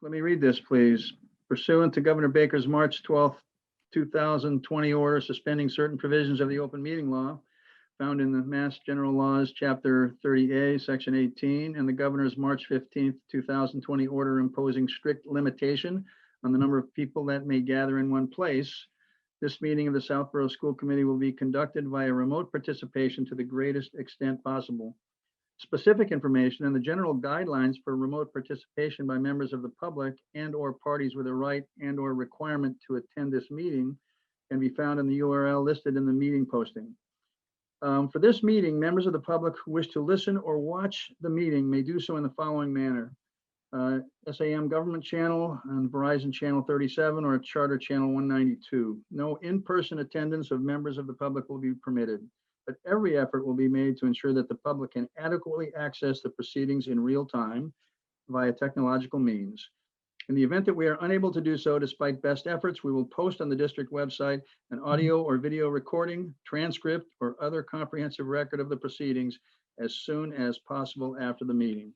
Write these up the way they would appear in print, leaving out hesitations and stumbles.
Let me read this, please. Pursuant to Governor Baker's March 12th, 2020 order suspending certain provisions of the open meeting law found in the Mass General Laws, Chapter 30A, Section 18, and the Governor's March 15th, 2020 order imposing strict limitation on the number of people that may gather in one place, this meeting of the Southborough School Committee will be conducted via remote participation to the greatest extent possible. Specific information and the general guidelines for remote participation by members of the public and/or parties with a right and/or requirement to attend this meeting can be found in the URL listed in the meeting posting. For this meeting, members of the public who wish to listen or watch the meeting may do so in the following manner. SAM Government Channel and Verizon Channel 37 or Charter Channel 192. No in-person attendance of members of the public will be permitted, but every effort will be made to ensure that the public can adequately access the proceedings in real time via technological means. In the event that we are unable to do so, despite best efforts, we will post on the district website an audio or video recording, transcript, or other comprehensive record of the proceedings as soon as possible after the meeting.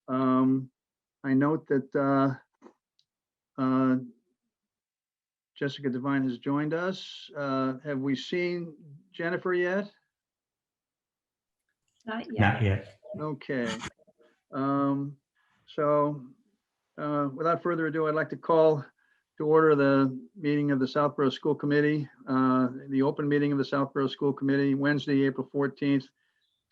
I note that Jessica Devine has joined us. Have we seen Jennifer yet? Not yet. Not yet. Okay. Without further ado, I'd like to call to order the meeting of the Southborough School Committee, the open meeting of the Southborough School Committee, Wednesday, April 14th,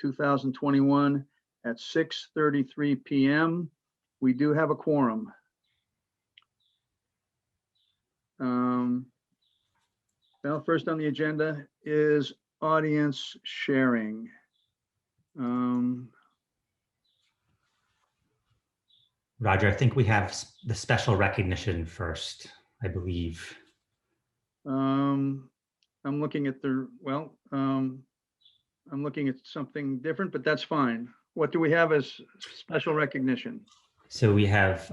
2021 at 6:33 p.m. We do have a quorum. Well, first on the agenda is audience sharing. Roger, I think we have the special recognition first, I believe. I'm looking at the, well, I'm looking at something different, but that's fine. What do we have as special recognition? So we have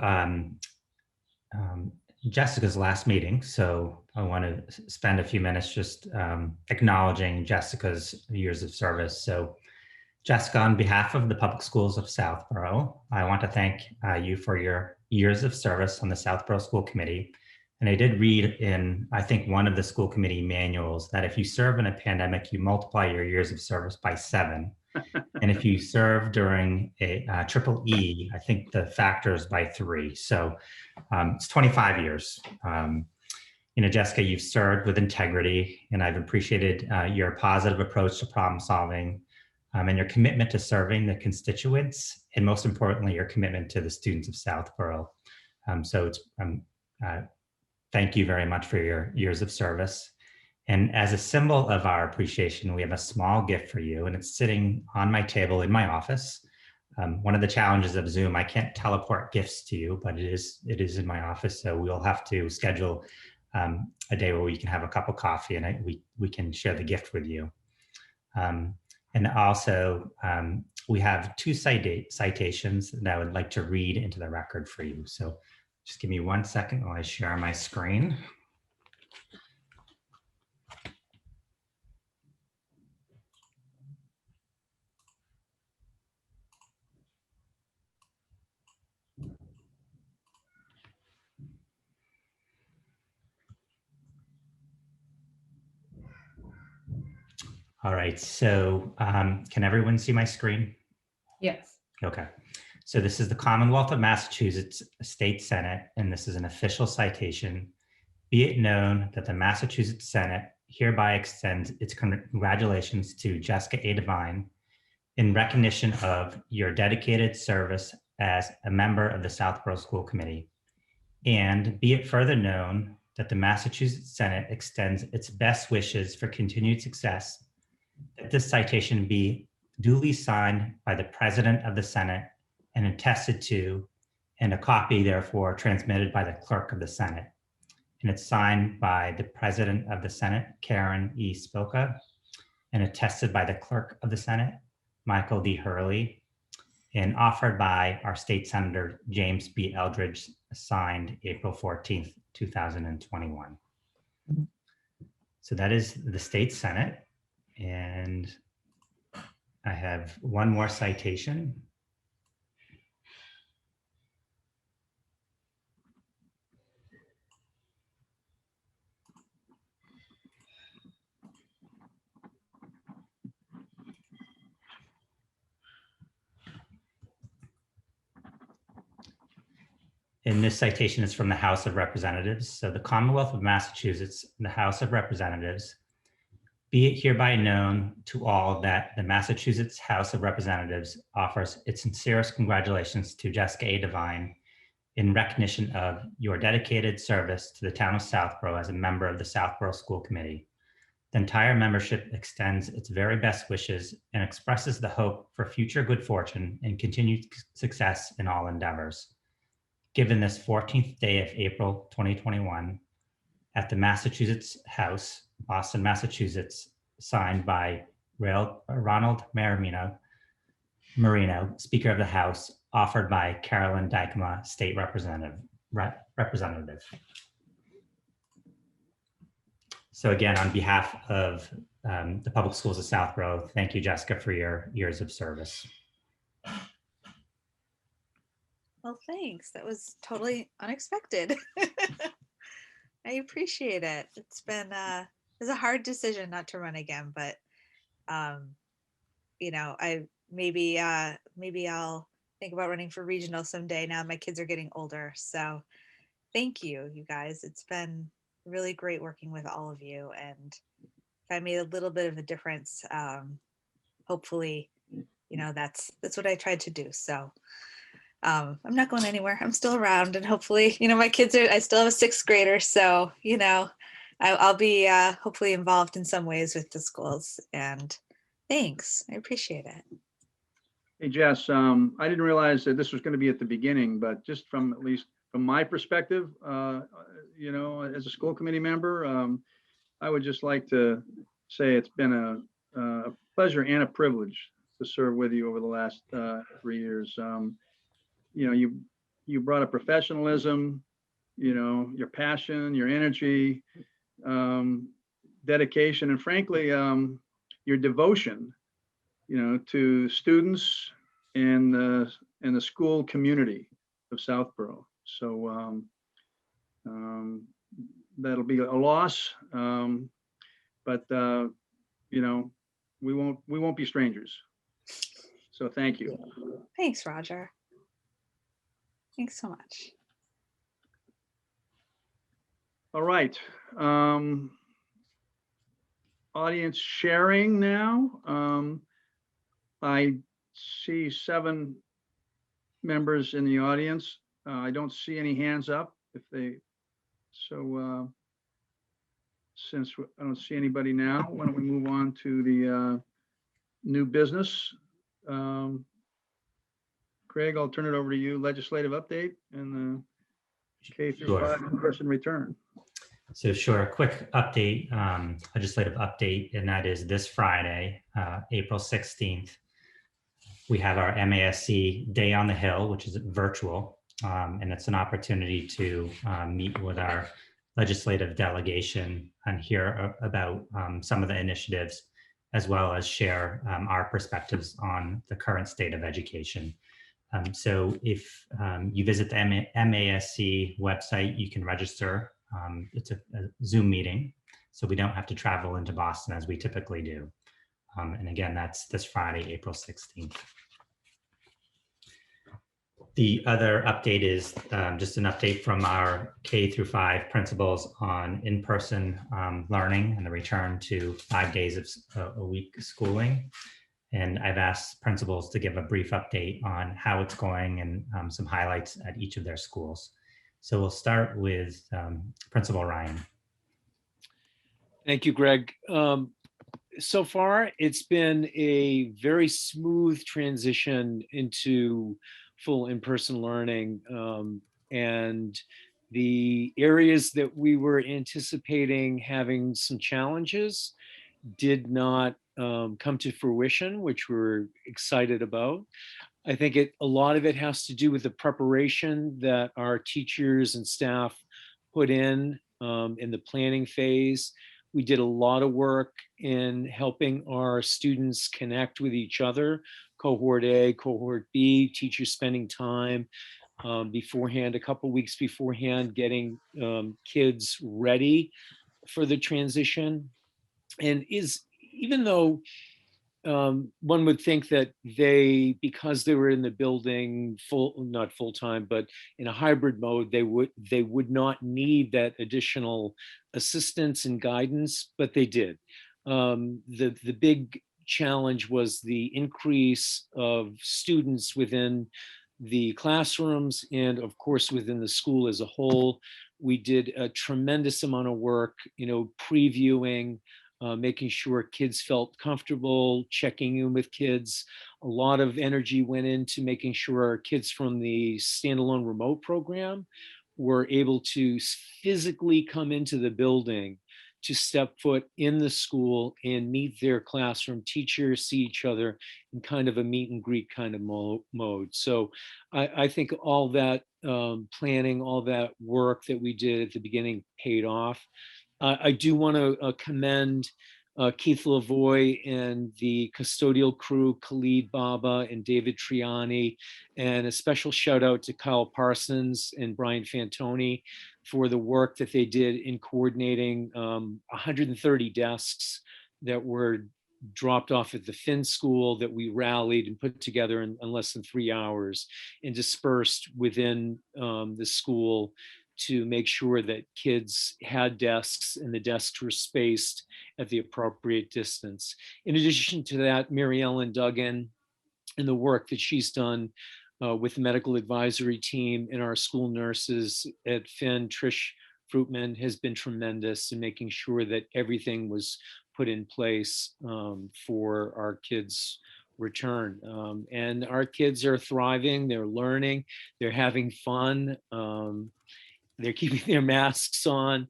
Jessica's last meeting. So I want to spend a few minutes just acknowledging Jessica's years of service. So Jessica, on behalf of the public schools of Southborough, I want to thank you for your years of service on the Southborough School Committee. And I did read in, I think, one of the school committee manuals that if you serve in a pandemic, you multiply your years of service by 7. And if you serve during a triple E, I think the factor is by 3. So it's 25 years. You know, Jessica, you've served with integrity, and I've appreciated your positive approach to problem solving and your commitment to serving the constituents, and most importantly, your commitment to the students of Southborough. Thank you very much for your years of service. And as a symbol of our appreciation, we have a small gift for you, and it's sitting on my table in my office. One of the challenges of Zoom, I can't teleport gifts to you, but it is in my office. So we'll have to schedule a day where we can have a cup of coffee and we can share the gift with you. And also, we have 2 citations that I would like to read into the record for you. So just give me 1 second while I share my screen. All right, so can everyone see my screen? Yes. Okay, so this is the Commonwealth of Massachusetts State Senate, and this is an official citation. Be it known that the Massachusetts Senate hereby extends its congratulations to Jessica A. Devine in recognition of your dedicated service as a member of the Southborough School Committee. And be it further known that the Massachusetts Senate extends its best wishes for continued success, that this citation be duly signed by the President of the Senate and attested to, and a copy therefore transmitted by the Clerk of the Senate. And it's signed by the President of the Senate, Karen E. Spilka, and attested by the Clerk of the Senate, Michael D. Hurley, and offered by our State Senator, James B. Eldridge, signed April 14th, 2021. So that is the State Senate. And I have one more citation. And this citation is from the House of Representatives. So the Commonwealth of Massachusetts, the House of Representatives, be it hereby known to all that the Massachusetts House of Representatives offers its sincerest congratulations to Jessica A. Devine in recognition of your dedicated service to the town of Southborough as a member of the Southborough School Committee. The entire membership extends its very best wishes and expresses the hope for future good fortune and continued success in all endeavors. Given this 14th day of April 2021 at the Massachusetts House, Boston, Massachusetts, signed by Ronald Marino, Speaker of the House, offered by Carolyn Dykema, State Representative. So again, on behalf of the public schools of Southborough, thank you, Jessica, for your years of service. Well, thanks. That was totally unexpected. I appreciate it. It's been it's a hard decision not to run again, but you know, I maybe I'll think about running for regional someday. Now my kids are getting older. So thank you, you guys. It's been really great working with all of you, and if I made a little bit of a difference, hopefully, you know, that's what I tried to do. So I'm not going anywhere. I'm still around, and hopefully, you know, my kids I still have a 6th grader. So, you know, I'll be hopefully involved in some ways with the schools, and thanks. I appreciate it. Hey, Jess, I didn't realize that this was going to be at the beginning, but just from, at least from my perspective, you know, as a school committee member, I would just like to say it's been a pleasure and a privilege to serve with you over the last 3 years. You know, you brought a professionalism, you know, your passion, your energy, dedication, and frankly, your devotion, you know, to students and the school community of Southborough. So that'll be a loss, but you know, we won't be strangers. So thank you. Thanks, Roger. Thanks so much. All right. Audience sharing now. I see 7 members in the audience. I don't see any hands up. Since I don't see anybody now, why don't we move on to the new business? Craig, I'll turn it over to you. Legislative update and the K through 5 in-person return. So sure, a quick update, legislative update, and that is this Friday, April 16th. We have our MASC Day on the Hill, which is virtual, and it's an opportunity to meet with our legislative delegation and hear about some of the initiatives, as well as share our perspectives on the current state of education. So if you visit the MASC website, you can register. It's a Zoom meeting, so we don't have to travel into Boston as we typically do. And again, that's this Friday, April 16th. The other update is just an update from our K through 5 principals on in-person learning and the return to 5 days of a week schooling. And I've asked principals to give a brief update on how it's going and some highlights at each of their schools. So we'll start with Principal Ryan. Thank you, Greg. So far, it's been a very smooth transition into full in-person learning. And the areas that we were anticipating having some challenges did not come to fruition, which we're excited about. I think a lot of it has to do with the preparation that our teachers and staff put in the planning phase. We did a lot of work in helping our students connect with each other, cohort A, cohort B, teachers spending time beforehand, a couple weeks beforehand, getting kids ready for the transition. And even though one would think that they, because they were in the building not full time, but in a hybrid mode, they would not need that additional assistance and guidance, but they did. The big challenge was the increase of students within the classrooms and of course within the school as a whole. We did a tremendous amount of work, previewing, making sure kids felt comfortable, checking in with kids. A lot of energy went into making sure our kids from the standalone remote program were able to physically come into the building, to step foot in the school and meet their classroom teachers, see each other in kind of a meet and greet kind of mode. So I think all that planning, all that work that we did at the beginning paid off. I do want to commend Keith Lavoie and the custodial crew, Khalid Baba and David Triani, and a special shout out to Kyle Parsons and Brian Fantoni for the work that they did in coordinating 130 desks that were dropped off at the Finn School that we rallied and put together in less than 3 hours and dispersed within the school to make sure that kids had desks and the desks were spaced at the appropriate distance. In addition to that, Mary Ellen Duggan and the work that she's done with the medical advisory team and our school nurses at Finn, Trish Fruitman, has been tremendous in making sure that everything was put in place for our kids' return. And our kids are thriving, they're learning, they're having fun. They're keeping their masks on,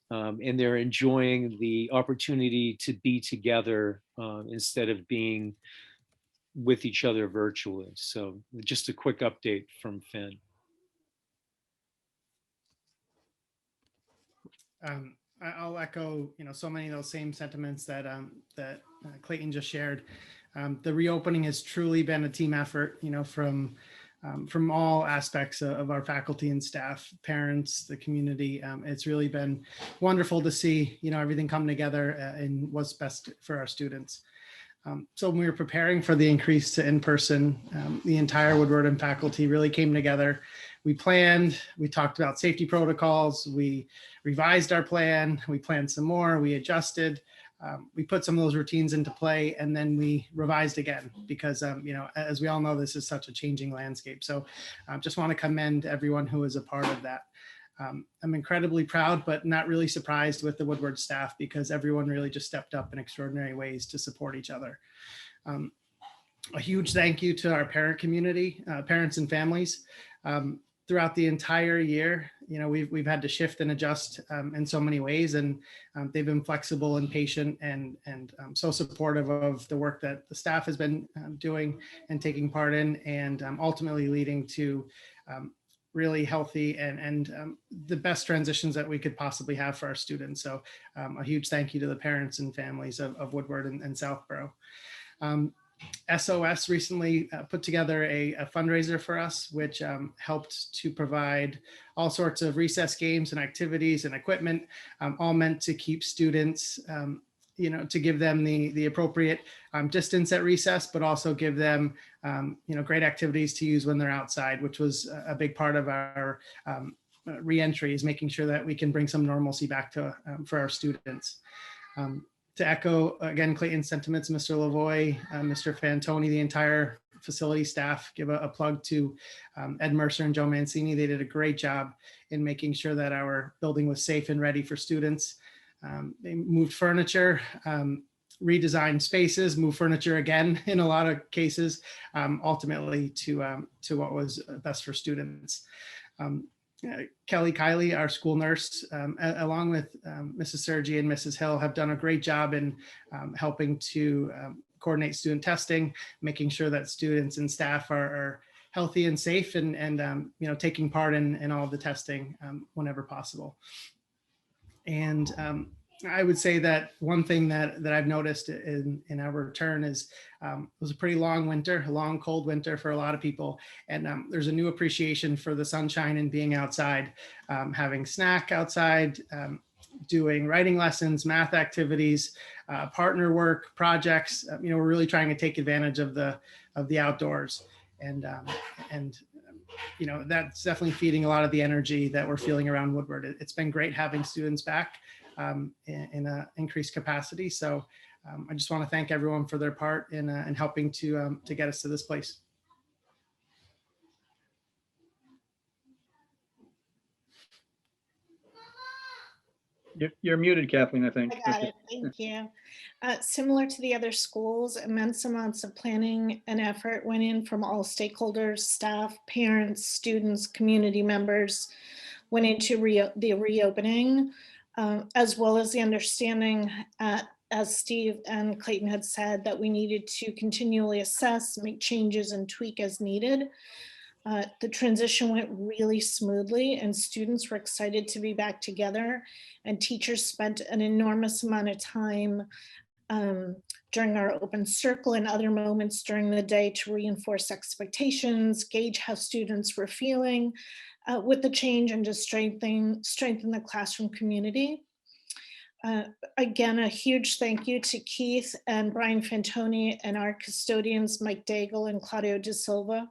and they're enjoying the opportunity to be together instead of being with each other virtually. So just a quick update from Finn. I'll echo, so many of those same sentiments that Clayton just shared. The reopening has truly been a team effort, from all aspects of our faculty and staff, parents, the community. It's really been wonderful to see, everything come together and what's best for our students. So when we were preparing for the increase to in-person, the entire Woodward and faculty really came together. We planned, we talked about safety protocols, we revised our plan, we planned some more, we adjusted. We put some of those routines into play, and then we revised again because, as we all know, this is such a changing landscape. So I just want to commend everyone who was a part of that. I'm incredibly proud, but not really surprised with the Woodward staff because everyone really just stepped up in extraordinary ways to support each other. A huge thank you to our parent community, parents and families. Throughout the entire year, we've had to shift and adjust in so many ways, and they've been flexible and patient and so supportive of the work that the staff has been doing and taking part in, and ultimately leading to really healthy and the best transitions that we could possibly have for our students. So a huge thank you to the parents and families of Woodward and Southborough. SOS recently put together a fundraiser for us, which helped to provide all sorts of recess games and activities and equipment, all meant to keep students, to give them the appropriate distance at recess, but also give them, great activities to use when they're outside, which was a big part of our re-entry, is making sure that we can bring some normalcy back to for our students. To echo again Clayton's sentiments, Mr. Lavoie, Mr. Fantoni, the entire facility staff, give a plug to Ed Mercer and Joe Mancini. They did a great job in making sure that our building was safe and ready for students. They moved furniture, redesigned spaces, moved furniture again in a lot of cases, ultimately to what was best for students. Kelly Kiley, our school nurse, along with Mrs. Sergi and Mrs. Hill, have done a great job in helping to coordinate student testing, making sure that students and staff are healthy and safe, and taking part in all of the testing whenever possible. And I would say that one thing that I've noticed in our return is it was a pretty long winter, a long cold winter for a lot of people. And there's a new appreciation for the sunshine and being outside, having snack outside, doing writing lessons, math activities, partner work, projects. We're really trying to take advantage of the outdoors, and that's definitely feeding a lot of the energy that we're feeling around Woodward. It's been great having students back in an increased capacity. So I just want to thank everyone for their part in helping to get us to this place. You're muted, Kathleen, I think. I got it. Thank you. Similar to the other schools, immense amounts of planning and effort went in from all stakeholders, staff, parents, students, community members, went into the reopening, as well as the understanding, as Steve and Clayton had said, that we needed to continually assess, make changes, and tweak as needed. The transition went really smoothly, and students were excited to be back together, and teachers spent an enormous amount of time during our open circle and other moments during the day to reinforce expectations, gauge how students were feeling with the change, and just strengthen the classroom community. Again, a huge thank you to Keith and Brian Fantoni and our custodians, Mike Daigle and Claudio De Silva,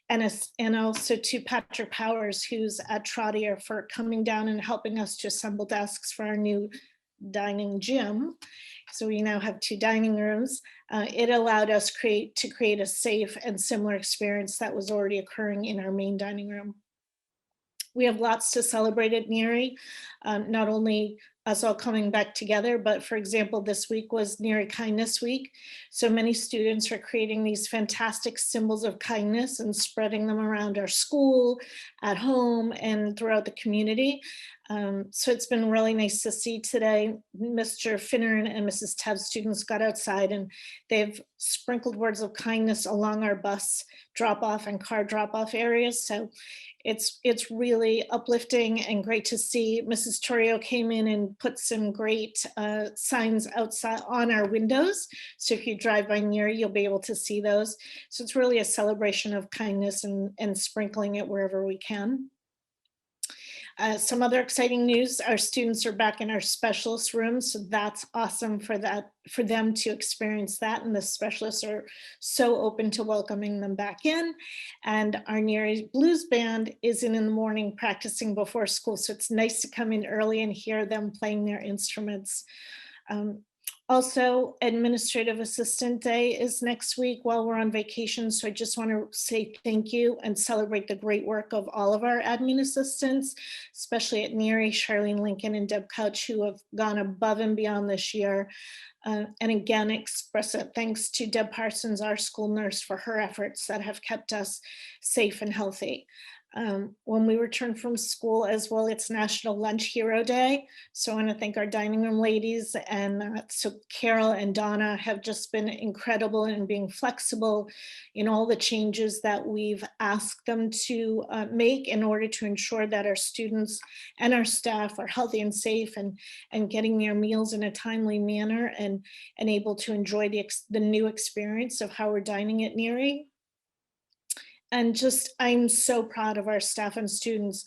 and also to Patrick Powers, who's at Trotter, for coming down and helping us to assemble desks for our new dining gym. So we now have 2 dining rooms. It allowed us to create a safe and similar experience that was already occurring in our main dining room. We have lots to celebrate at NERI, not only us all coming back together, but for example, this week was NERI Kindness Week. So many students are creating these fantastic symbols of kindness and spreading them around our school, at home, and throughout the community. So it's been really nice to see today. Mr. Finneran and Mrs. Tev students got outside and they've sprinkled words of kindness along our bus drop-off and car drop-off areas. So it's really uplifting and great to see. Mrs. Torrio came in and put some great signs outside on our windows. So if you drive by NERI, you'll be able to see those. So it's really a celebration of kindness and sprinkling it wherever we can. Some other exciting news, our students are back in our specialist rooms, so that's awesome for them to experience that, and the specialists are so open to welcoming them back in. And our NERI Blues Band is in the morning practicing before school, so it's nice to come in early and hear them playing their instruments. Also, Administrative Assistant Day is next week while we're on vacation. So I just want to say thank you and celebrate the great work of all of our admin assistants, especially at NERI, Charlene Lincoln and Deb Couch, who have gone above and beyond this year. And again, express a thanks to Deb Parsons, our school nurse, for her efforts that have kept us safe and healthy. When we return from school as well, it's National Lunch Hero Day. So I want to thank our dining room ladies. And so Carol and Donna have just been incredible in being flexible in all the changes that we've asked them to make in order to ensure that our students and our staff are healthy and safe and getting their meals in a timely manner and able to enjoy the new experience of how we're dining at NERI. And just, I'm so proud of our staff and students.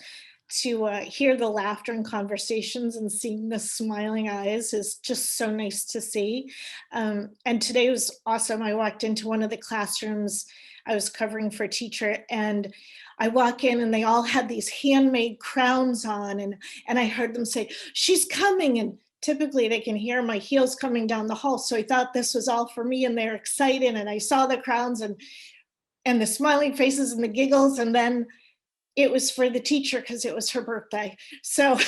To hear the laughter and conversations and seeing the smiling eyes is just so nice to see. And today was awesome. I walked into one of the classrooms I was covering for a teacher, and I walk in and they all had these handmade crowns on, and I heard them say, "She's coming," and typically they can hear my heels coming down the hall. So I thought this was all for me, and they're excited, and I saw the crowns and the smiling faces and the giggles, and then it was for the teacher because it was her birthday. So,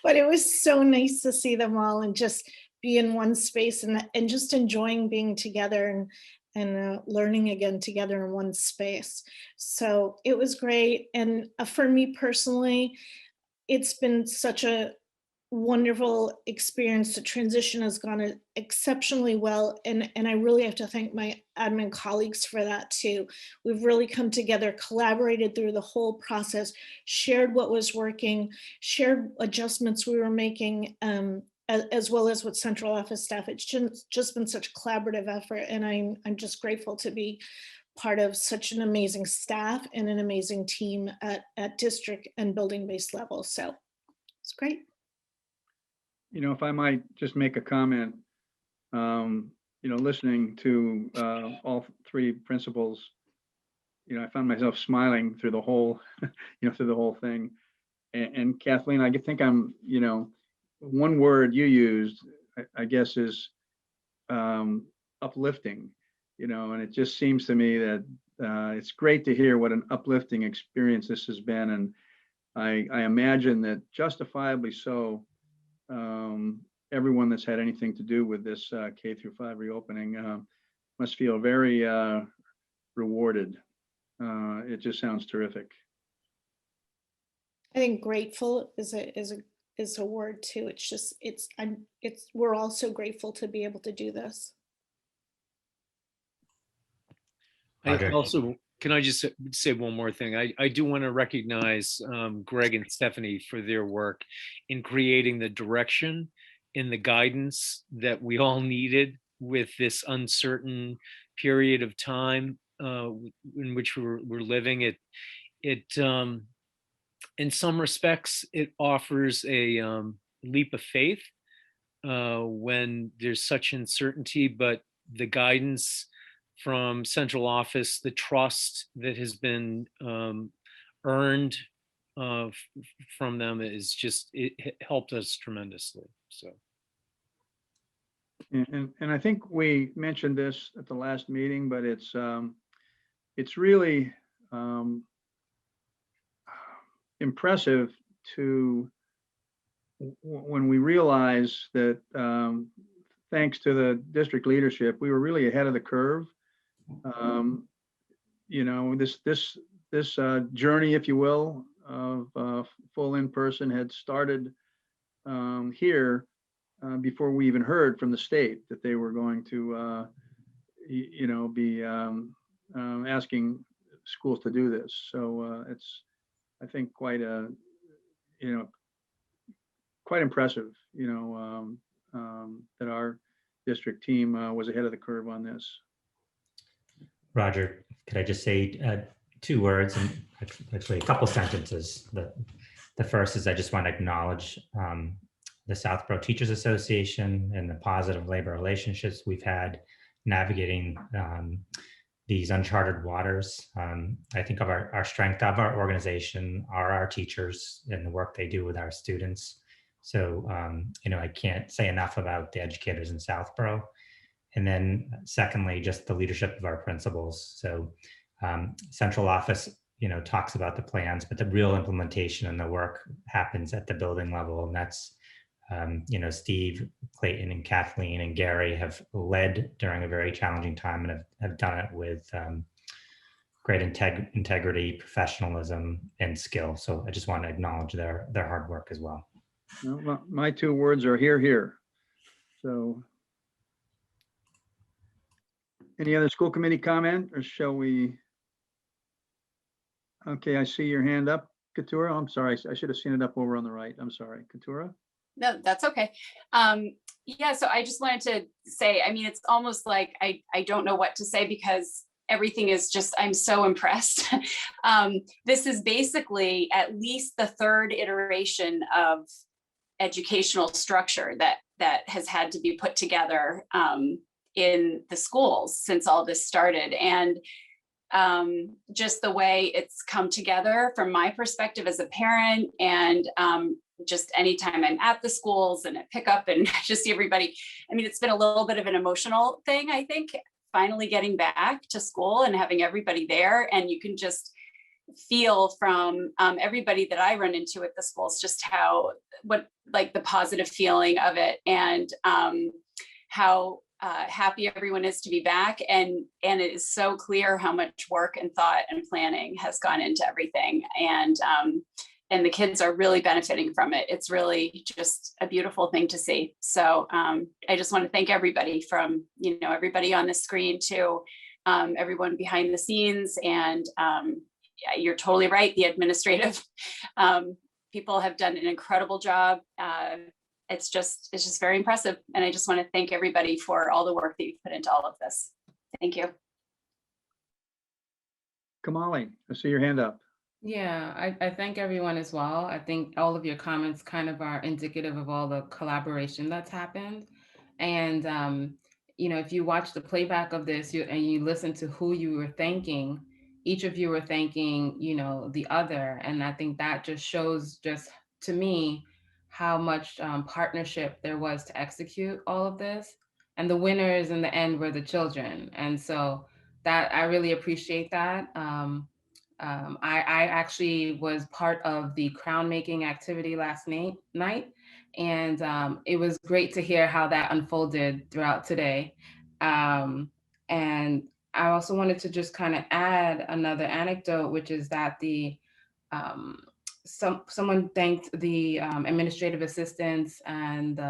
but it was so nice to see them all and just be in one space and just enjoying being together and learning again together in one space. So it was great. And for me personally, it's been such a wonderful experience. The transition has gone exceptionally well, and I really have to thank my admin colleagues for that too. We've really come together, collaborated through the whole process, shared what was working, shared adjustments we were making, as well as with central office staff. It's just been such collaborative effort, and I'm just grateful to be part of such an amazing staff and an amazing team at district and building-based level. So it's great. if I might just make a comment, listening to all three principals, I found myself smiling through the whole, through the whole thing. And Kathleen, I think I'm, one word you used, I guess, is uplifting, and it just seems to me that it's great to hear what an uplifting experience this has been. And I imagine that justifiably so, everyone that's had anything to do with this K through 5 reopening must feel very rewarded. It just sounds terrific. I think grateful is a word too. We're all so grateful to be able to do this. Roger. Can I just say one more thing? I do want to recognize Greg and Stephanie for their work in creating the direction and the guidance that we all needed with this uncertain period of time in which we're living. It in some respects, it offers a leap of faith when there's such uncertainty, but the guidance from central office, the trust that has been earned from them is just, it helped us tremendously. So. And I think we mentioned this at the last meeting, but it's really impressive to when we realize that thanks to the district leadership, we were really ahead of the curve. This journey, if you will, of full in-person had started here before we even heard from the state that they were going to, be asking schools to do this. So it's, I think, quite impressive, that our district team was ahead of the curve on this. Roger, could I just say 2 words and actually a couple sentences? The first is I just want to acknowledge the Southborough Teachers Association and the positive labor relationships we've had navigating these uncharted waters. I think of our strength of our organization are our teachers and the work they do with our students. So, I can't say enough about the educators in Southborough. And then secondly, just the leadership of our principals. So central office, talks about the plans, but the real implementation and the work happens at the building level. And that's, Steve, Clayton, and Kathleen and Gary have led during a very challenging time and have done it with great integrity, professionalism, and skill. So I just want to acknowledge their hard work as well. Well, my 2 words are here. So any other school committee comment, or shall we? Okay, I see your hand up, Katura. I'm sorry, I should have seen it up over on the right. I'm sorry, Katura. No, that's okay. Yeah, so I just wanted to say, it's almost like I don't know what to say because everything is just, I'm so impressed. This is basically at least the 3rd iteration of educational structure that has had to be put together in the schools since all this started. And just the way it's come together from my perspective as a parent, and just anytime I'm at the schools and at pickup and just see everybody, it's been a little bit of an emotional thing, I think, finally getting back to school and having everybody there. And you can just feel from everybody that I run into at the schools, just the positive feeling of it, and how happy everyone is to be back. And it is so clear how much work and thought and planning has gone into everything. And the kids are really benefiting from it. It's really just a beautiful thing to see. So I just want to thank everybody from, everybody on the screen to everyone behind the scenes. And you're totally right. The administrative people have done an incredible job. It's just very impressive. And I just want to thank everybody for all the work that you've put into all of this. Thank you. Kamali, I see your hand up. Yeah, I thank everyone as well. I think all of your comments kind of are indicative of all the collaboration that's happened. And, if you watch the playback of this and you listen to who you were thanking, each of you were thanking, the other. And I think that just shows just to me how much partnership there was to execute all of this. And the winners in the end were the children. And so that I really appreciate that. I actually was part of the crown making activity last night, and it was great to hear how that unfolded throughout today. And I also wanted to just kind of add another anecdote, which is that um, someone thanked the administrative assistants and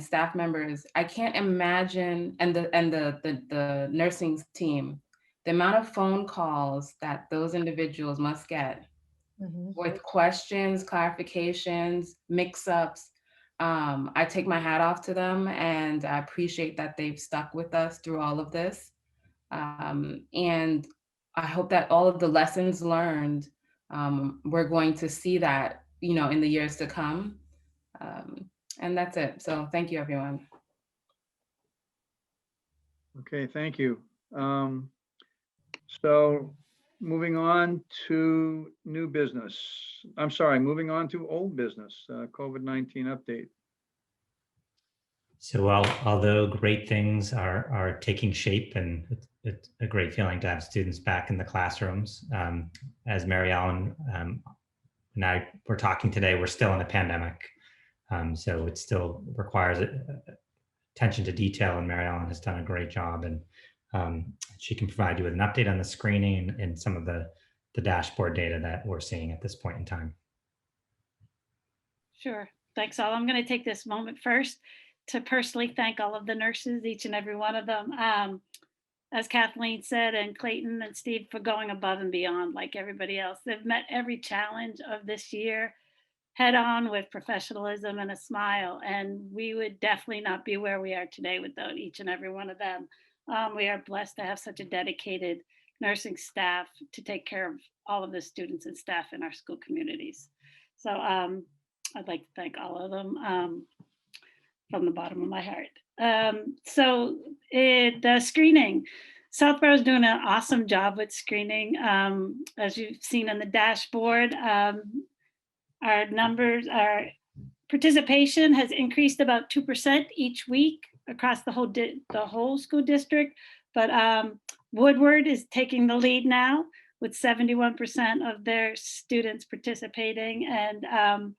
staff members. I can't imagine, and the nursing team, the amount of phone calls that those individuals must get with questions, clarifications, mix-ups. I take my hat off to them, and I appreciate that they've stuck with us through all of this. And I hope that all of the lessons learned, we're going to see that, in the years to come. And that's it. So thank you, everyone. Okay, thank you. So moving on to new business. I'm sorry, moving on to old business, COVID-19 update. So although great things are taking shape, and it's a great feeling to have students back in the classrooms, as Mary Ellen and I were talking today, we're still in a pandemic. So it still requires attention to detail, and Mary Ellen has done a great job, and she can provide you with an update on the screening and some of the dashboard data that we're seeing at this point in time. Sure. Thanks all. I'm going to take this moment first to personally thank all of the nurses, each and every one of them. As Kathleen said, and Clayton and Steve, for going above and beyond like everybody else. They've met every challenge of this year head on with professionalism and a smile. And we would definitely not be where we are today without each and every one of them. We are blessed to have such a dedicated nursing staff to take care of all of the students and staff in our school communities. So I'd like to thank all of them from the bottom of my heart. The screening, Southborough is doing an awesome job with screening. As you've seen on the dashboard, our numbers, our participation has increased about 2% each week across the whole school district. But Woodward is taking the lead now with 71% of their students participating, and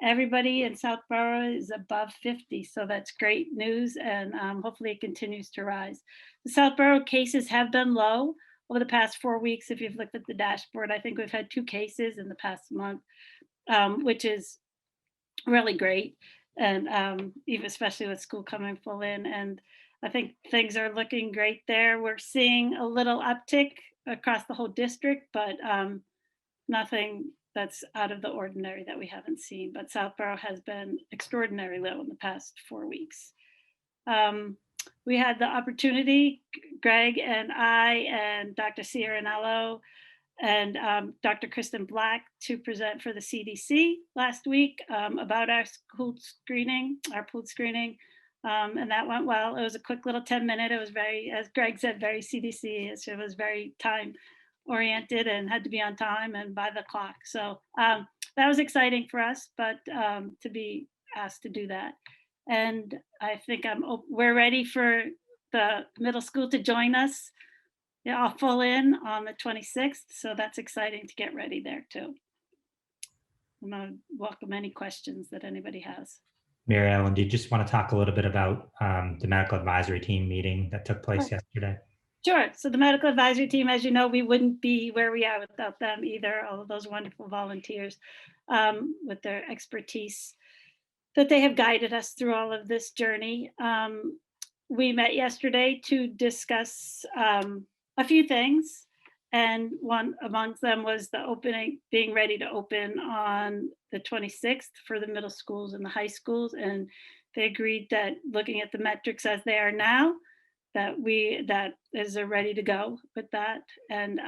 everybody in Southborough is above 50. So that's great news, and hopefully it continues to rise. The Southborough cases have been low over the past 4 weeks. If you've looked at the dashboard, I think we've had 2 cases in the past month, which is really great. And even especially with school coming full in. And I think things are looking great there. We're seeing a little uptick across the whole district, but nothing that's out of the ordinary that we haven't seen. But Southborough has been extraordinarily low in the past 4 weeks. We had the opportunity, Greg and I and Dr. Ciaranello and Dr. Kristen Black, to present for the CDC last week about our pooled screening. And that went well. It was a quick little 10-minute. It was very, as Greg said, very CDC. It was very time oriented and had to be on time and by the clock. So that was exciting for us, but to be asked to do that. And I think we're ready for the middle school to join us. Yeah, I'll full in on the 26th. So that's exciting to get ready there too. I'm going to welcome any questions that anybody has. Mary Ellen, do you just want to talk a little bit about the medical advisory team meeting that took place yesterday? Sure. So the medical advisory team, as you know, we wouldn't be where we are without them either. All of those wonderful volunteers with their expertise that they have guided us through all of this journey. We met yesterday to discuss a few things, and one amongst them was the opening, being ready to open on the 26th for the middle schools and the high schools. And they agreed that looking at the metrics as they are now, that is ready to go with that. And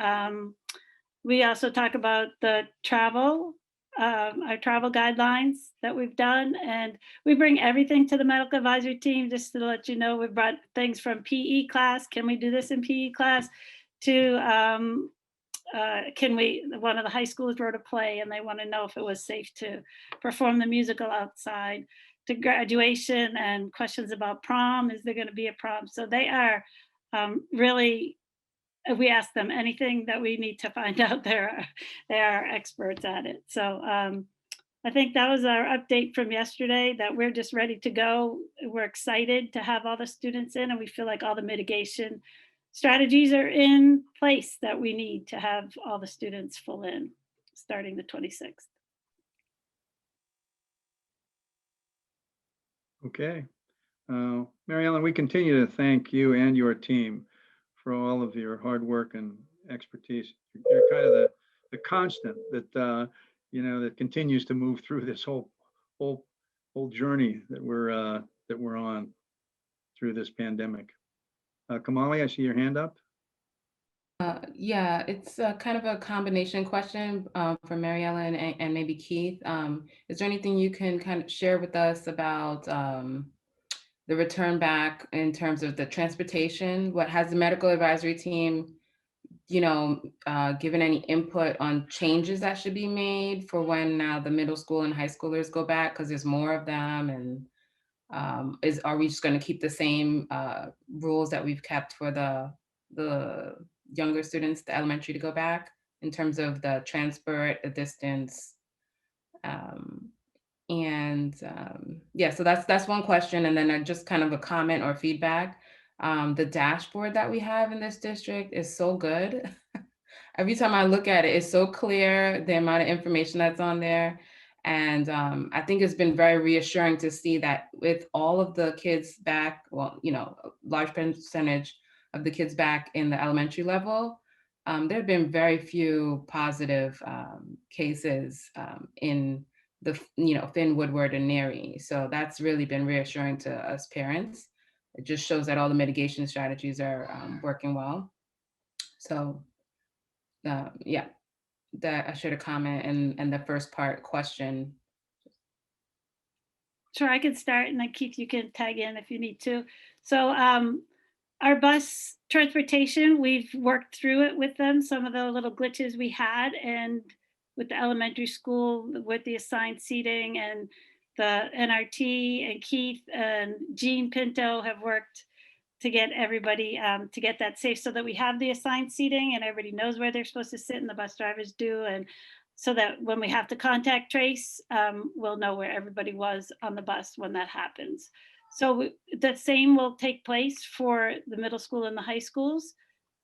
We also talk about the travel, our travel guidelines that we've done, and we bring everything to the medical advisory team. Just to let you know, we brought things from PE class. Can we do this in PE class? To one of the high schools wrote a play and they want to know if it was safe to perform the musical outside, to graduation and questions about prom. Is there going to be a prom? So they are really, if we ask them anything that we need to find out, they are experts at it. So I think that was our update from yesterday, that we're just ready to go. We're excited to have all the students in, and we feel like all the mitigation strategies are in place that we need to have all the students full in starting the 26th. Okay. Mary Ellen, we continue to thank you and your team for all of your hard work and expertise. You're kind of the constant that that continues to move through this whole journey that we're on through this pandemic. Kamali, I see your hand up. Yeah, it's kind of a combination question for Mary Ellen and maybe Keith. Is there anything you can kind of share with us about the return back in terms of the transportation? What has the medical advisory team, given any input on changes that should be made for when now the middle school and high schoolers go back, because there's more of them? And are we just going to keep the same rules that we've kept for the younger students, the elementary, to go back in terms of the transport, the distance? Yeah, so that's one question. And then just kind of a comment or feedback. The dashboard that we have in this district is so good. Every time I look at it, it's so clear, the amount of information that's on there. And I think it's been very reassuring to see that with all of the kids back, well, a large percentage of the kids back in the elementary level, there have been very few positive cases in the Finn, Woodward, and Neri. So that's really been reassuring to us parents. It just shows that all the mitigation strategies are working well. So yeah, that I should have comment and the first part question. Sure, I can start, and then Keith, you can tag in if you need to. So our bus transportation, we've worked through it with them, some of the little glitches we had, and with the elementary school, with the assigned seating, and the NRT, and Keith and Jean Pinto have worked to get everybody to get that safe, so that we have the assigned seating and everybody knows where they're supposed to sit, and the bus drivers do, and so that when we have to contact trace, we'll know where everybody was on the bus when that happens. So the same will take place for the middle school and the high schools,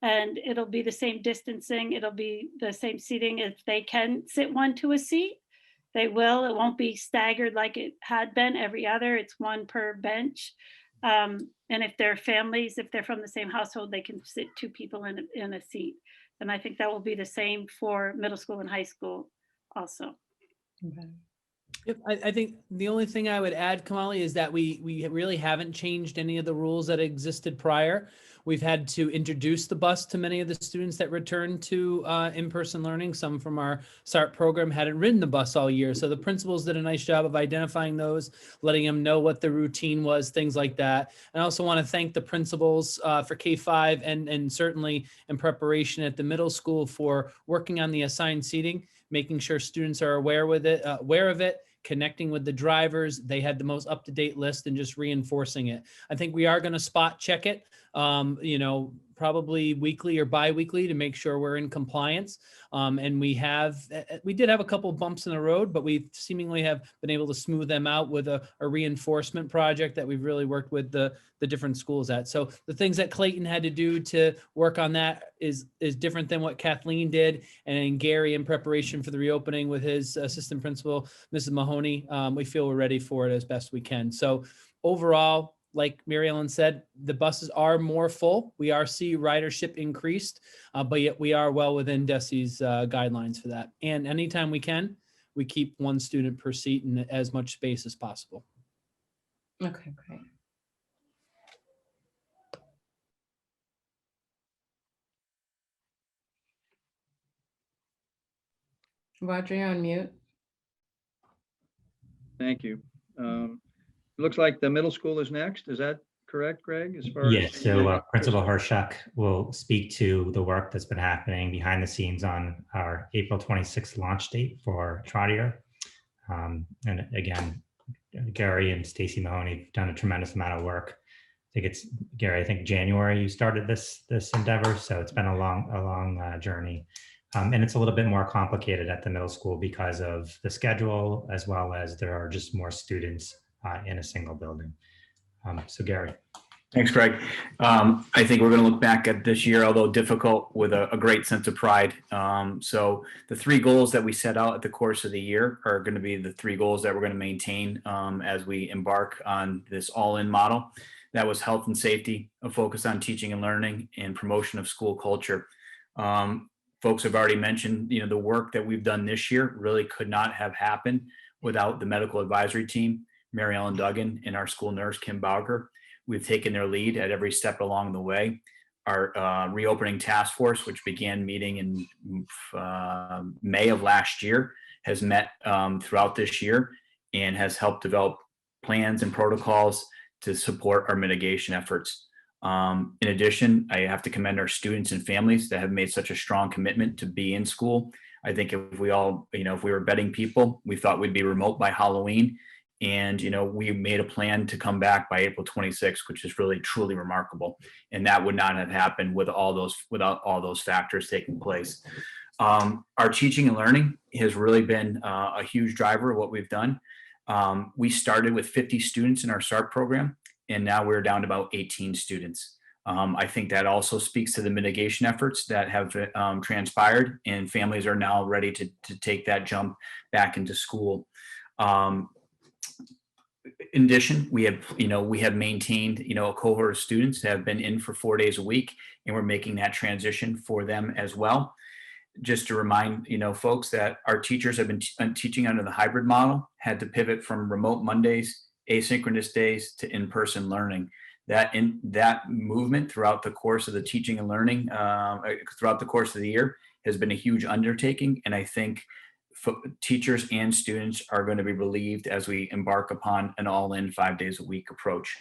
and it'll be the same distancing. It'll be the same seating. If they can sit one to a seat, they will. It won't be staggered like it had been every other. It's one per bench. And if they're families, if they're from the same household, they can sit two people in a seat. And I think that will be the same for middle school and high school also. Okay. Yep, I think the only thing I would add, Kamali, is that we really haven't changed any of the rules that existed prior. We've had to introduce the bus to many of the students that return to in-person learning. Some from our SART program hadn't ridden the bus all year. So the principals did a nice job of identifying those, letting them know what the routine was, things like that. And I also want to thank the principals for K-5 and certainly in preparation at the middle school for working on the assigned seating, making sure students are aware of it, connecting with the drivers. They had the most up-to-date list and just reinforcing it. I think we are going to spot check it, probably weekly or bi-weekly to make sure we're in compliance. And we did have a couple of bumps in the road, but we seemingly have been able to smooth them out with a reinforcement project that we've really worked with the different schools at. So the things that Clayton had to do to work on that is different than what Kathleen did. And Gary, in preparation for the reopening with his assistant principal, Mrs. Mahoney, we feel we're ready for it as best we can. So overall, like Mary Ellen said, the buses are more full. We are seeing ridership increased, but yet we are well within DESI's guidelines for that. And anytime we can, we keep one student per seat in as much space as possible. Okay, great. Roger, you're on mute. Thank you. Looks like the middle school is next. Is that correct, Greg? As far Yes, as so Principal Hershuk will speak to the work that's been happening behind the scenes on our April 26th launch date for Trotter. And again, Gary and Stacy Mahoney have done a tremendous amount of work. I think it's, Gary, I think January you started this endeavor, so it's been a long journey. And it's a little bit more complicated at the middle school because of the schedule, as well as there are just more students in a single building. So Gary. Thanks, Greg. I think we're going to look back at this year, although difficult, with a great sense of pride. So the 3 goals that we set out at the course of the year are going to be the 3 goals that we're going to maintain as we embark on this all-in model. That was health and safety, a focus on teaching and learning, and promotion of school culture. Folks have already mentioned, the work that we've done this year really could not have happened without the medical advisory team, Mary Ellen Duggan, and our school nurse, Kim Bauger. We've taken their lead at every step along the way. Our reopening task force, which began meeting in May of last year, has met throughout this year and has helped develop plans and protocols to support our mitigation efforts. In addition, I have to commend our students and families that have made such a strong commitment to be in school. I think if we all, if we were betting people, we thought we'd be remote by Halloween. And, we made a plan to come back by April 26th, which is really, truly remarkable. And that would not have happened without all those factors taking place. Our teaching and learning has really been a huge driver of what we've done. We started with 50 students in our SART program, and now we're down to about 18 students. I think that also speaks to the mitigation efforts that have transpired, and families are now ready to take that jump back into school. In addition, we have maintained, a cohort of students that have been in for 4 days a week, and we're making that transition for them as well. Just to remind, folks that our teachers have been teaching under the hybrid model, had to pivot from remote Mondays, asynchronous days to in-person learning. That movement throughout the course of the teaching and learning, throughout the course of the year, has been a huge undertaking. And I think teachers and students are going to be relieved as we embark upon an all-in 5 days a week approach.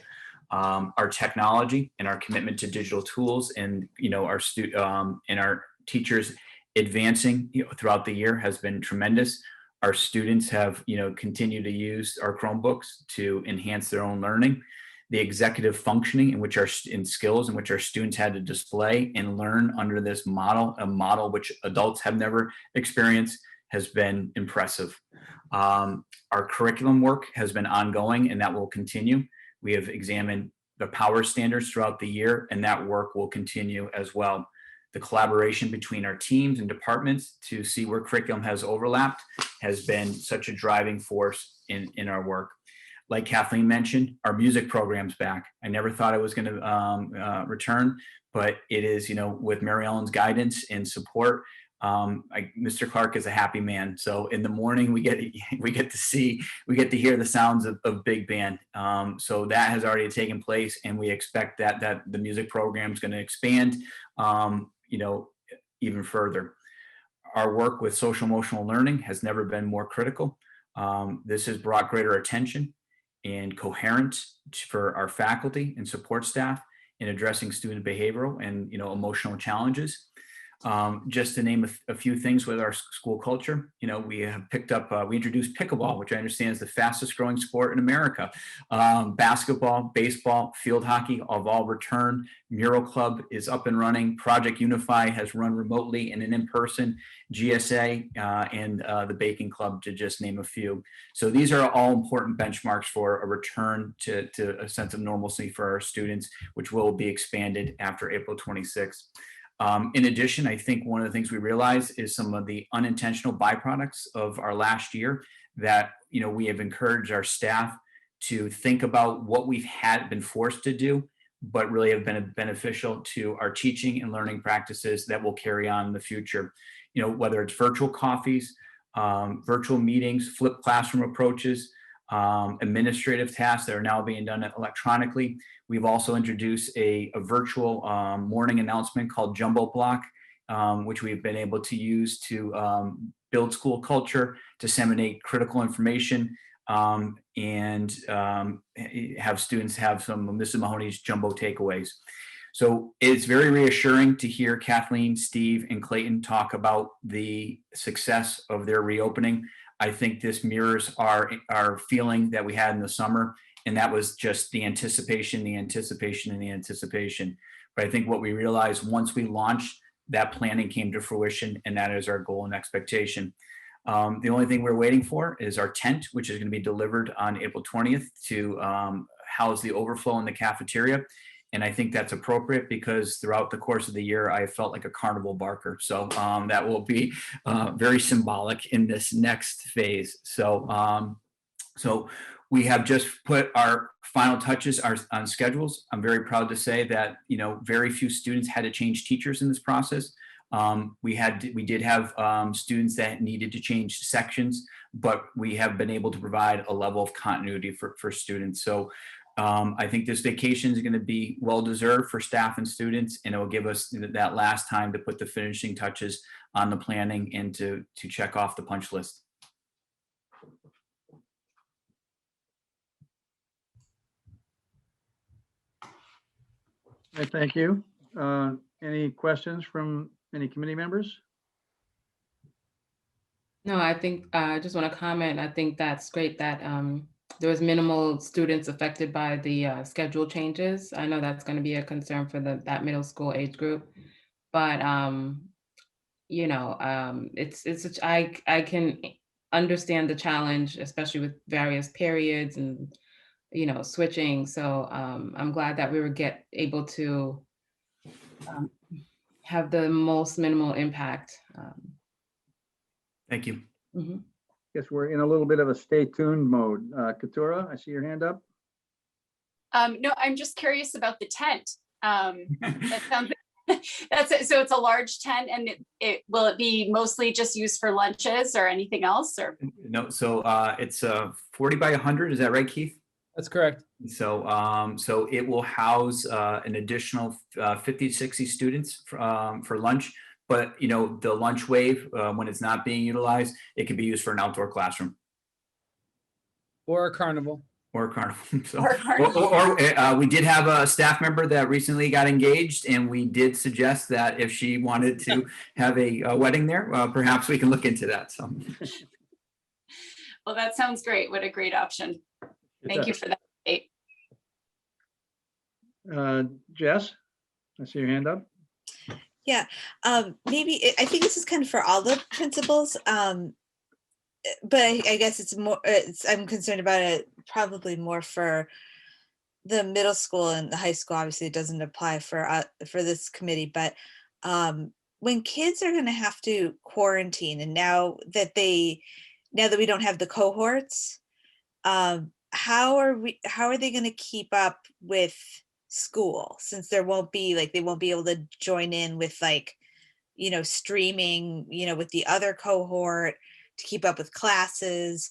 Our technology and our commitment to digital tools, and our teachers advancing throughout the year has been tremendous. Our students have continued to use our Chromebooks to enhance their own learning. The executive functioning in skills in which our students had to display and learn under this model, a model which adults have never experienced, has been impressive. Our curriculum work has been ongoing, and that will continue. We have examined the power standards throughout the year, and that work will continue as well. The collaboration between our teams and departments to see where curriculum has overlapped has been such a driving force in our work. Like Kathleen mentioned, our music program's back. I never thought it was going to return, but it is, with Mary Ellen's guidance and support. Mr. Clark is a happy man. So in the morning we get to hear the sounds of big band. So that has already taken place, and we expect that the music program is going to expand, even further. Our work with social emotional learning has never been more critical. This has brought greater attention and coherence for our faculty and support staff in addressing student behavioral and emotional challenges. Just to name a few things with our school culture, we have we introduced pickleball, which I understand is the fastest growing sport in America. Basketball, baseball, field hockey have all returned. Mural Club is up and running. Project Unify has run remotely and in person. GSA and the Baking Club, to just name a few. So these are all important benchmarks for a return to a sense of normalcy for our students, which will be expanded after April 26th. In addition, I think one of the things we realize is some of the unintentional byproducts of our last year that, we have encouraged our staff to think about what we've been forced to do, but really have been beneficial to our teaching and learning practices that will carry on in the future. Whether it's virtual coffees, virtual meetings, flipped classroom approaches, administrative tasks that are now being done electronically. We've also introduced a virtual morning announcement called Jumbo Block, which we've been able to use to build school culture, disseminate critical information, and have students have some of Mrs. Mahoney's jumbo takeaways. So it's very reassuring to hear Kathleen, Steve, and Clayton talk about the success of their reopening. I think this mirrors our feeling that we had in the summer, and that was just the anticipation, the anticipation, and the anticipation. But I think what we realized once we launched, that planning came to fruition, and that is our goal and expectation. The only thing we're waiting for is our tent, which is going to be delivered on April 20th to house the overflow in the cafeteria. And I think that's appropriate because throughout the course of the year, I felt like a carnival barker. So that will be very symbolic in this next phase. So we have just put our final touches on schedules. I'm very proud to say that, very few students had to change teachers in this process. We did have students that needed to change sections, but we have been able to provide a level of continuity for students. So I think this vacation is going to be well-deserved for staff and students, and it will give us that last time to put the finishing touches on the planning and to check off the punch list. All right, thank you. Any questions from any committee members? No, I think I just want to comment. I think that's great that there was minimal students affected by the schedule changes. I know that's going to be a concern for that middle school age group, but I can understand the challenge, especially with various periods and switching. So I'm glad that we were able to have the most minimal impact. Thank you. Mm-hmm. Guess we're in a little bit of a stay tuned mode. Katura, I see your hand up. No, I'm just curious about the tent. That sounds. That's it. So it's a large tent, and will it be mostly just used for lunches or anything else? Or No, so it's 40 by 100. Is that right, Keith? That's correct. So it will house an additional 50, 60 students for lunch. But the lunch wave, when it's not being utilized, it can be used for an outdoor classroom Or a carnival. or a carnival. So, we did have a staff member that recently got engaged, and we did suggest that if she wanted to have a wedding there, perhaps we can look into that. So, well, that sounds great. What a great option. Thank you for that. Jess, I see your hand up. Yeah, maybe I think this is kind of for all the principals, but I guess it's more. I'm concerned about it probably more for the middle school and the high school. Obviously, it doesn't apply for this committee, but when kids are going to have to quarantine, and now that we don't have the cohorts, how are they going to keep up with school, since they won't be able to join in with streaming with the other cohort to keep up with classes?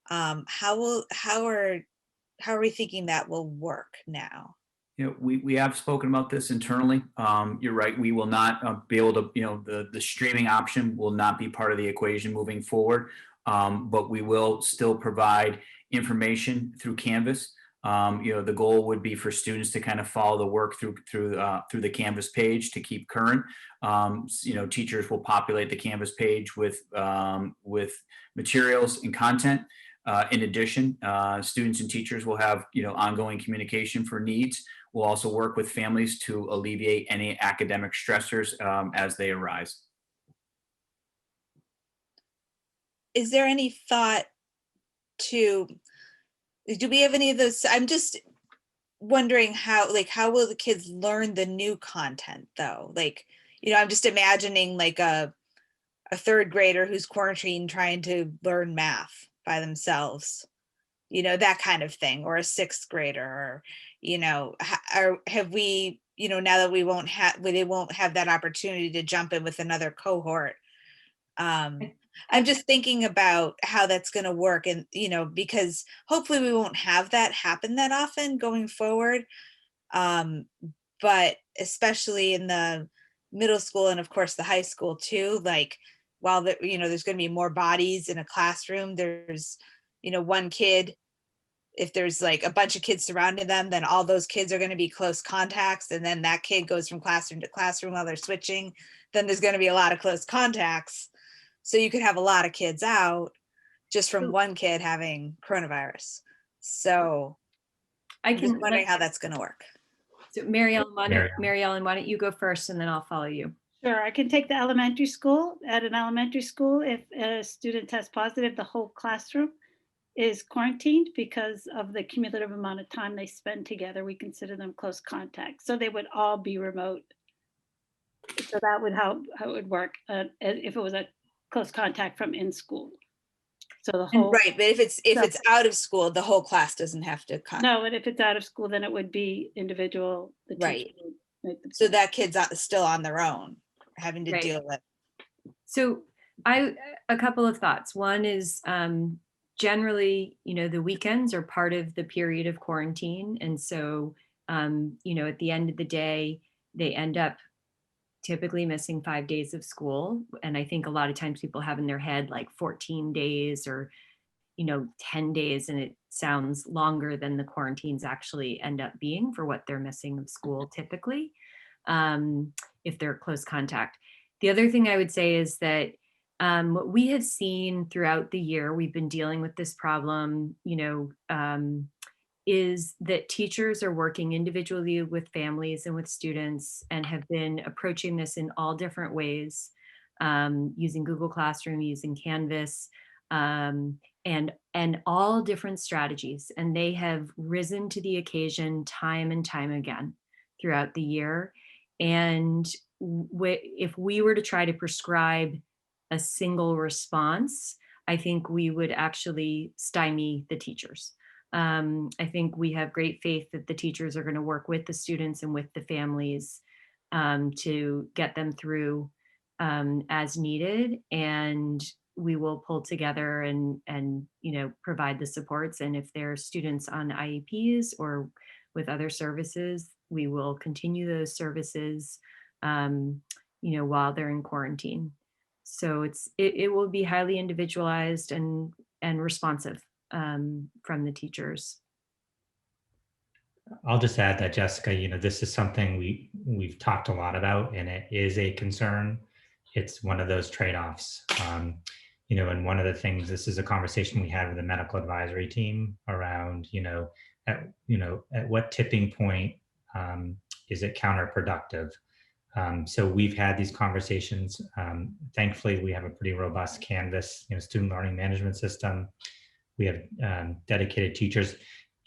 How are we thinking that will work now? we have spoken about this internally. You're right. We will not be able to, the streaming option will not be part of the equation moving forward, but we will still provide information through Canvas. The goal would be for students to kind of follow the work through the Canvas page to keep current. Teachers will populate the Canvas page with materials and content. In addition, students and teachers will have ongoing communication for needs. We'll also work with families to alleviate any academic stressors as they arise. Is there any thought do we have any of those? I'm just wondering how will the kids learn the new content though? I'm just imagining a third grader who's quarantined trying to learn math by themselves, that kind of thing, or a sixth grader, or have we, now that they won't have that opportunity to jump in with another cohort. I'm just thinking about how that's going to work, and because hopefully we won't have that happen that often going forward, but especially in the middle school and of course the high school too, while there's going to be more bodies in a classroom, there's, one kid, if there's like a bunch of kids surrounding them, then all those kids are going to be close contacts. And then that kid goes from classroom to classroom while they're switching. Then there's going to be a lot of close contacts. So you could have a lot of kids out just from one kid having coronavirus. So I'm just wondering how that's going to work. So Mary Ellen, Mary Ellen. why don't you go first and then I'll follow you. Sure, I can take the elementary school. At an elementary school, if a student tests positive, the whole classroom is quarantined because of the cumulative amount of time they spend together. We consider them close contact. So they would all be remote. So that would how it would work if it was a close contact from in school. So the whole Right, but if it's out of school, the whole class doesn't have to come. No, but if it's out of school, then it would be individual. The Right. teacher would make the So that kid's still on their own, having to Right. deal with. So a couple of thoughts. One is generally, the weekends are part of the period of quarantine. And so, at the end of the day, they end up typically missing 5 days of school. And I think a lot of times people have in their head like 14 days or, 10 days, and it sounds longer than the quarantines actually end up being for what they're missing of school typically, if they're close contact. The other thing I would say is that what we have seen throughout the year, we've been dealing with this problem, is that teachers are working individually with families and with students and have been approaching this in all different ways, using Google Classroom, using Canvas, and all different strategies. And they have risen to the occasion time and time again throughout the year. And if we were to try to prescribe a single response, I think we would actually stymie the teachers. I think we have great faith that the teachers are going to work with the students and with the families to get them through as needed, and we will pull together and provide the supports. And if there are students on IEPs or with other services, we will continue those services while they're in quarantine. So it will be highly individualized and responsive from the teachers. I'll just add that, Jessica, this is something we've talked a lot about, and it is a concern. It's one of those trade-offs. And one of the things, this is a conversation we had with the medical advisory team around, at what tipping point is it counterproductive? So we've had these conversations. Thankfully, we have a pretty robust Canvas, student learning management system. We have dedicated teachers.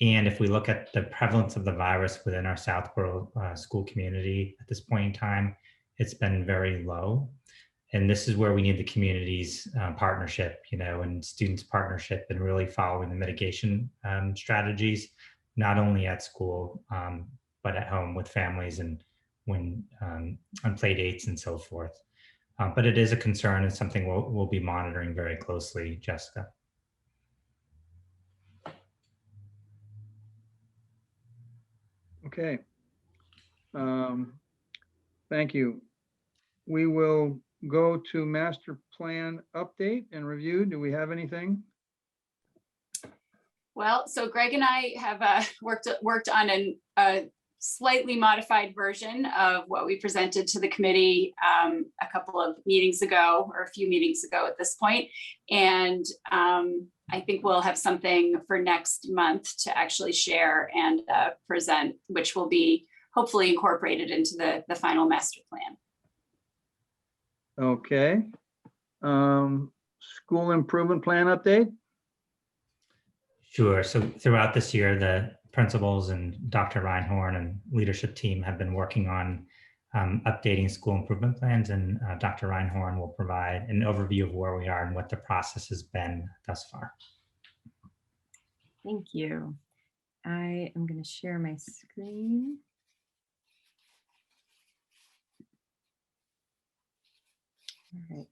And if we look at the prevalence of the virus within our Southborough school community at this point in time, it's been very low. And this is where we need the community's partnership, and students' partnership, and really following the mitigation strategies, not only at school, but at home with families and when on play dates and so forth. But it is a concern and something we'll be monitoring very closely, Jessica. Okay. Thank you. We will go to master plan update and review. Do we have anything? Well, so Greg and I have worked on a slightly modified version of what we presented to the committee a couple of meetings ago, or a few meetings ago at this point. And I think we'll have something for next month to actually share and present, which will be hopefully incorporated into the final master plan. Okay. School improvement plan update? Sure. So throughout this year, the principals and Dr. Reinhorn and leadership team have been working on updating school improvement plans, and Dr. Reinhorn will provide an overview of where we are and what the process has been thus far. Thank you. I am going to share my screen. All right.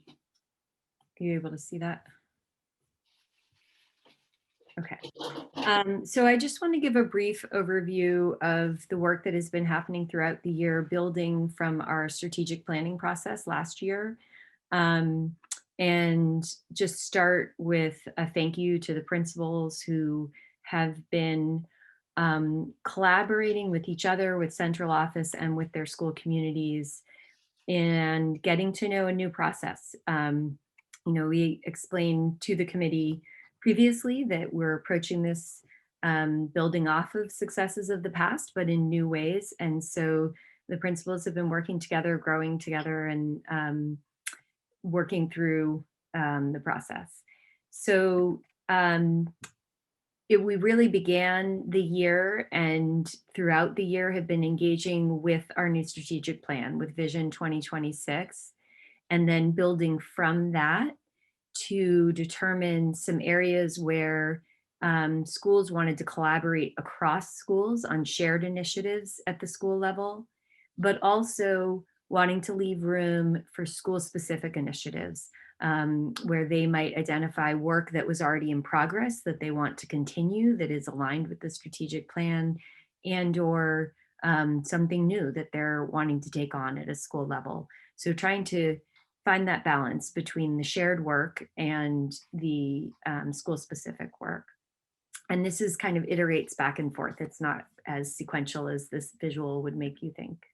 Are you able to see that? Okay. So I just want to give a brief overview of the work that has been happening throughout the year, building from our strategic planning process last year. And just start with a thank you to the principals who have been collaborating with each other, with central office, and with their school communities, and getting to know a new process. We explained to the committee previously that we're approaching this building off of successes of the past, but in new ways. And so the principals have been working together, growing together, and working through the process. So we really began the year, and throughout the year have been engaging with our new strategic plan, with Vision 2026, and then building from that to determine some areas where schools wanted to collaborate across schools on shared initiatives at the school level, but also wanting to leave room for school-specific initiatives where they might identify work that was already in progress that they want to continue, that is aligned with the strategic plan, and or something new that they're wanting to take on at a school level. So trying to find that balance between the shared work and the school-specific work. And this is kind of iterates back and forth. It's not as sequential as this visual would make you think.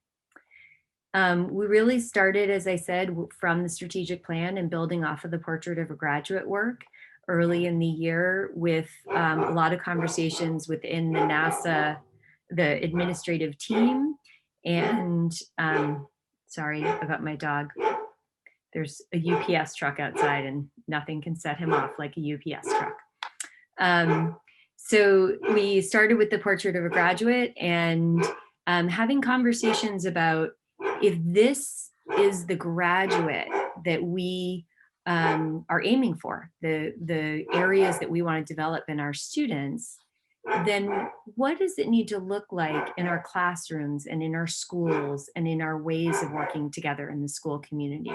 We really started, as I said, from the strategic plan and building off of the portrait of a graduate work early in the year with a lot of conversations within the NASA, the administrative team. And sorry about my dog. There's a UPS truck outside and nothing can set him off like a UPS truck. So we started with the portrait of a graduate and having conversations about if this is the graduate that we are aiming for, the areas that we want to develop in our students, then what does it need to look like in our classrooms and in our schools and in our ways of working together in the school community?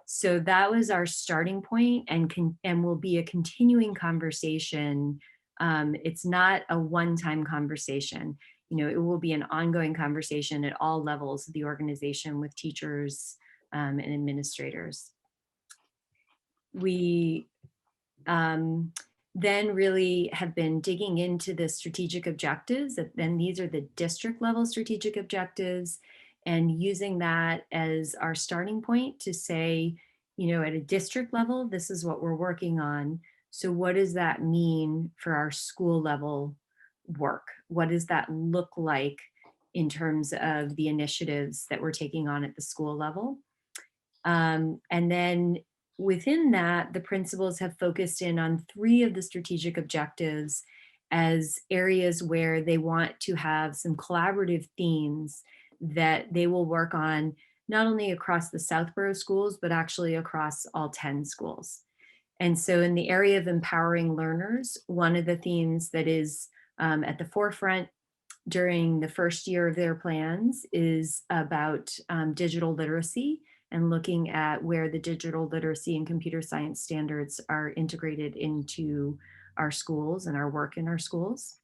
So that was our starting point, and will be a continuing conversation. It's not a one-time conversation. It will be an ongoing conversation at all levels of the organization with teachers and administrators. We then really have been digging into the strategic objectives, and these are the district level strategic objectives, and using that as our starting point to say, at a district level, this is what we're working on. So what does that mean for our school level work? What does that look like in terms of the initiatives that we're taking on at the school level? And then within that, the principals have focused in on 3 of the strategic objectives as areas where they want to have some collaborative themes that they will work on not only across the Southborough schools, but actually across all 10 schools. And so in the area of empowering learners, one of the themes that is at the forefront during the first year of their plans is about digital literacy and looking at where the digital literacy and computer science standards are integrated into our schools and our work in our schools.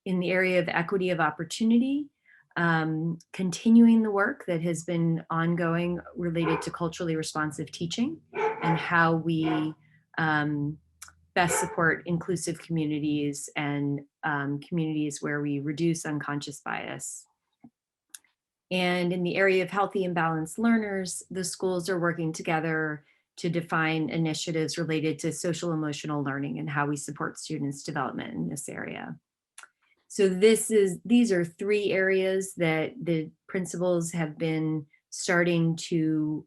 In the area of equity of opportunity, continuing the work that has been ongoing related to culturally responsive teaching and how we best support inclusive communities and communities where we reduce unconscious bias. And in the area of healthy and balanced learners, the schools are working together to define initiatives related to social emotional learning and how we support students' development in this area. So these are 3 areas that the principals have been starting to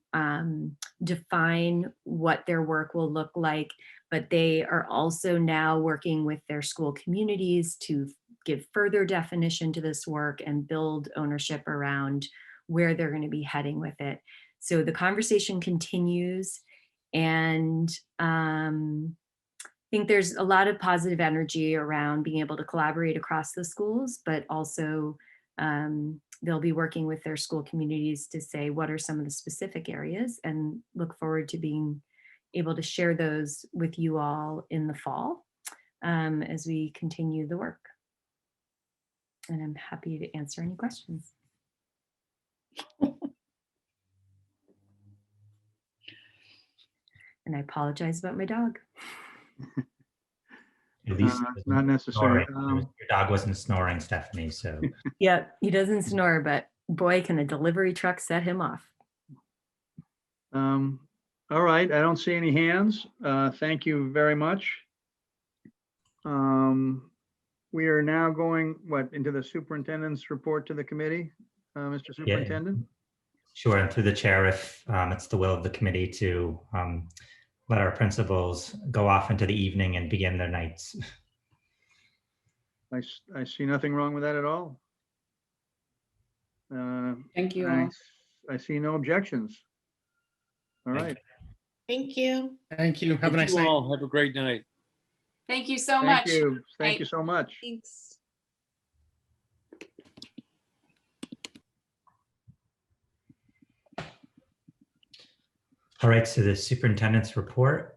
define what their work will look like, but they are also now working with their school communities to give further definition to this work and build ownership around where they're going to be heading with it. So the conversation continues, and I think there's a lot of positive energy around being able to collaborate across the schools, but also they'll be working with their school communities to say what are some of the specific areas, and look forward to being able to share those with you all in the fall as we continue the work. And I'm happy to answer any questions. And I apologize about my dog. At least Not necessary. your dog wasn't snoring, Stephanie. So Yeah, he doesn't snore, but boy, can a delivery truck set him off. All right, I don't see any hands. Thank you very much. We are now going, into the superintendent's report to the committee, Mr. Superintendent? sure, and through the chair, if it's the will of the committee to let our go off into the evening and begin their nights. I see nothing wrong with that at all. Thank you all. I see no objections. All right. Thank you. Thank you. Have a nice You night. all have a great night. Thank you so Thank much. you. Thank you so much. Thanks. All right, so the superintendent's report.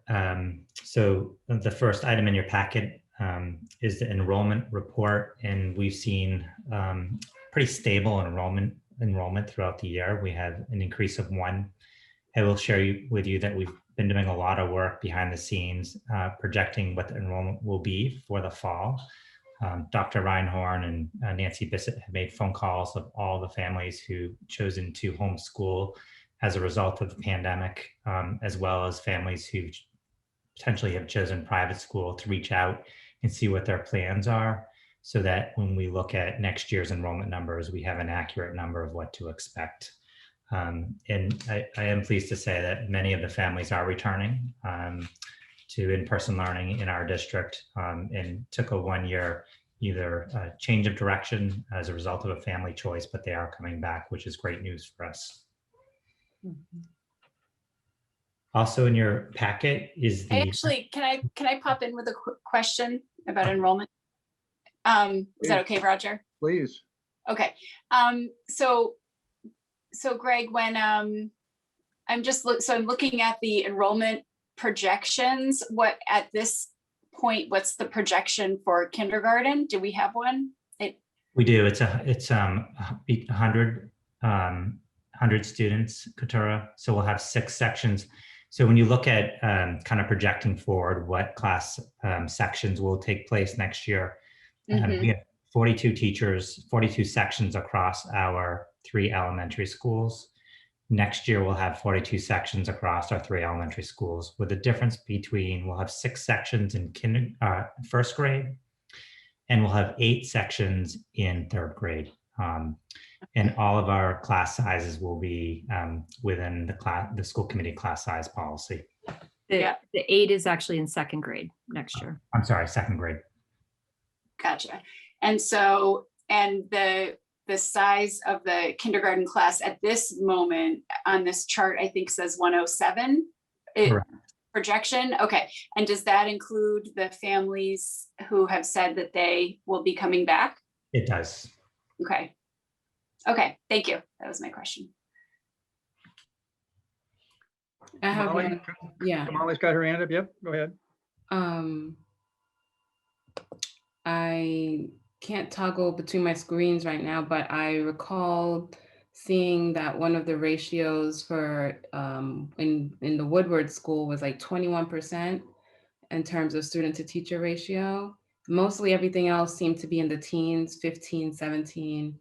So the first item in your packet is the enrollment report, and we've seen pretty stable enrollment throughout the year. We have an increase of 1. I will share with you that we've been doing a lot of work behind the scenes, projecting what the enrollment will be for the fall. Dr. Reinhorn and Nancy Bissett have made phone calls of all the families who chosen to homeschool as a result of the pandemic, as well as families who potentially have chosen private school, to reach out and see what their plans are, so that when we look at next year's enrollment numbers, we have an accurate number of what to expect. And I am pleased to say that many of the families are returning to in-person learning in our district, and took a 1-year either change of direction as a result of a family choice, but they are coming back, which is great news for us. Also in your packet is the. Actually, can I pop in with a quick question about enrollment? Is that okay, Roger? Please. Okay. So Greg, when I'm looking at the enrollment projections, at this point, what's the projection for kindergarten? Do we have one? We do. It's 100 students, Katura. So we'll have 6 sections. So when you look at kind of projecting forward what class sections will take place next year, we have 42 teachers, 42 sections across our 3 elementary schools. Next year, we'll have 42 sections across our 3 elementary schools, with the difference between we'll have 6 sections in first grade, and we'll have 8 sections in 3rd grade. And all of our class sizes will be within the school committee class size policy. The 8 is actually in 2nd grade next year. I'm sorry, 2nd grade. Gotcha. And so, the size of the kindergarten class at this moment on this chart, I think says 107 projection. Okay. And does that include the families who have said that they will be coming back? It does. Okay. Okay. Thank you. That was my question. I have Kamali? one. Yeah. Kamali's got her hand up. Yep, go ahead. I can't toggle between my screens right now, but I recall seeing that one of the ratios for in the Woodward school was like 21% in terms of student to teacher ratio. Mostly everything else seemed to be in the teens, 15, 17.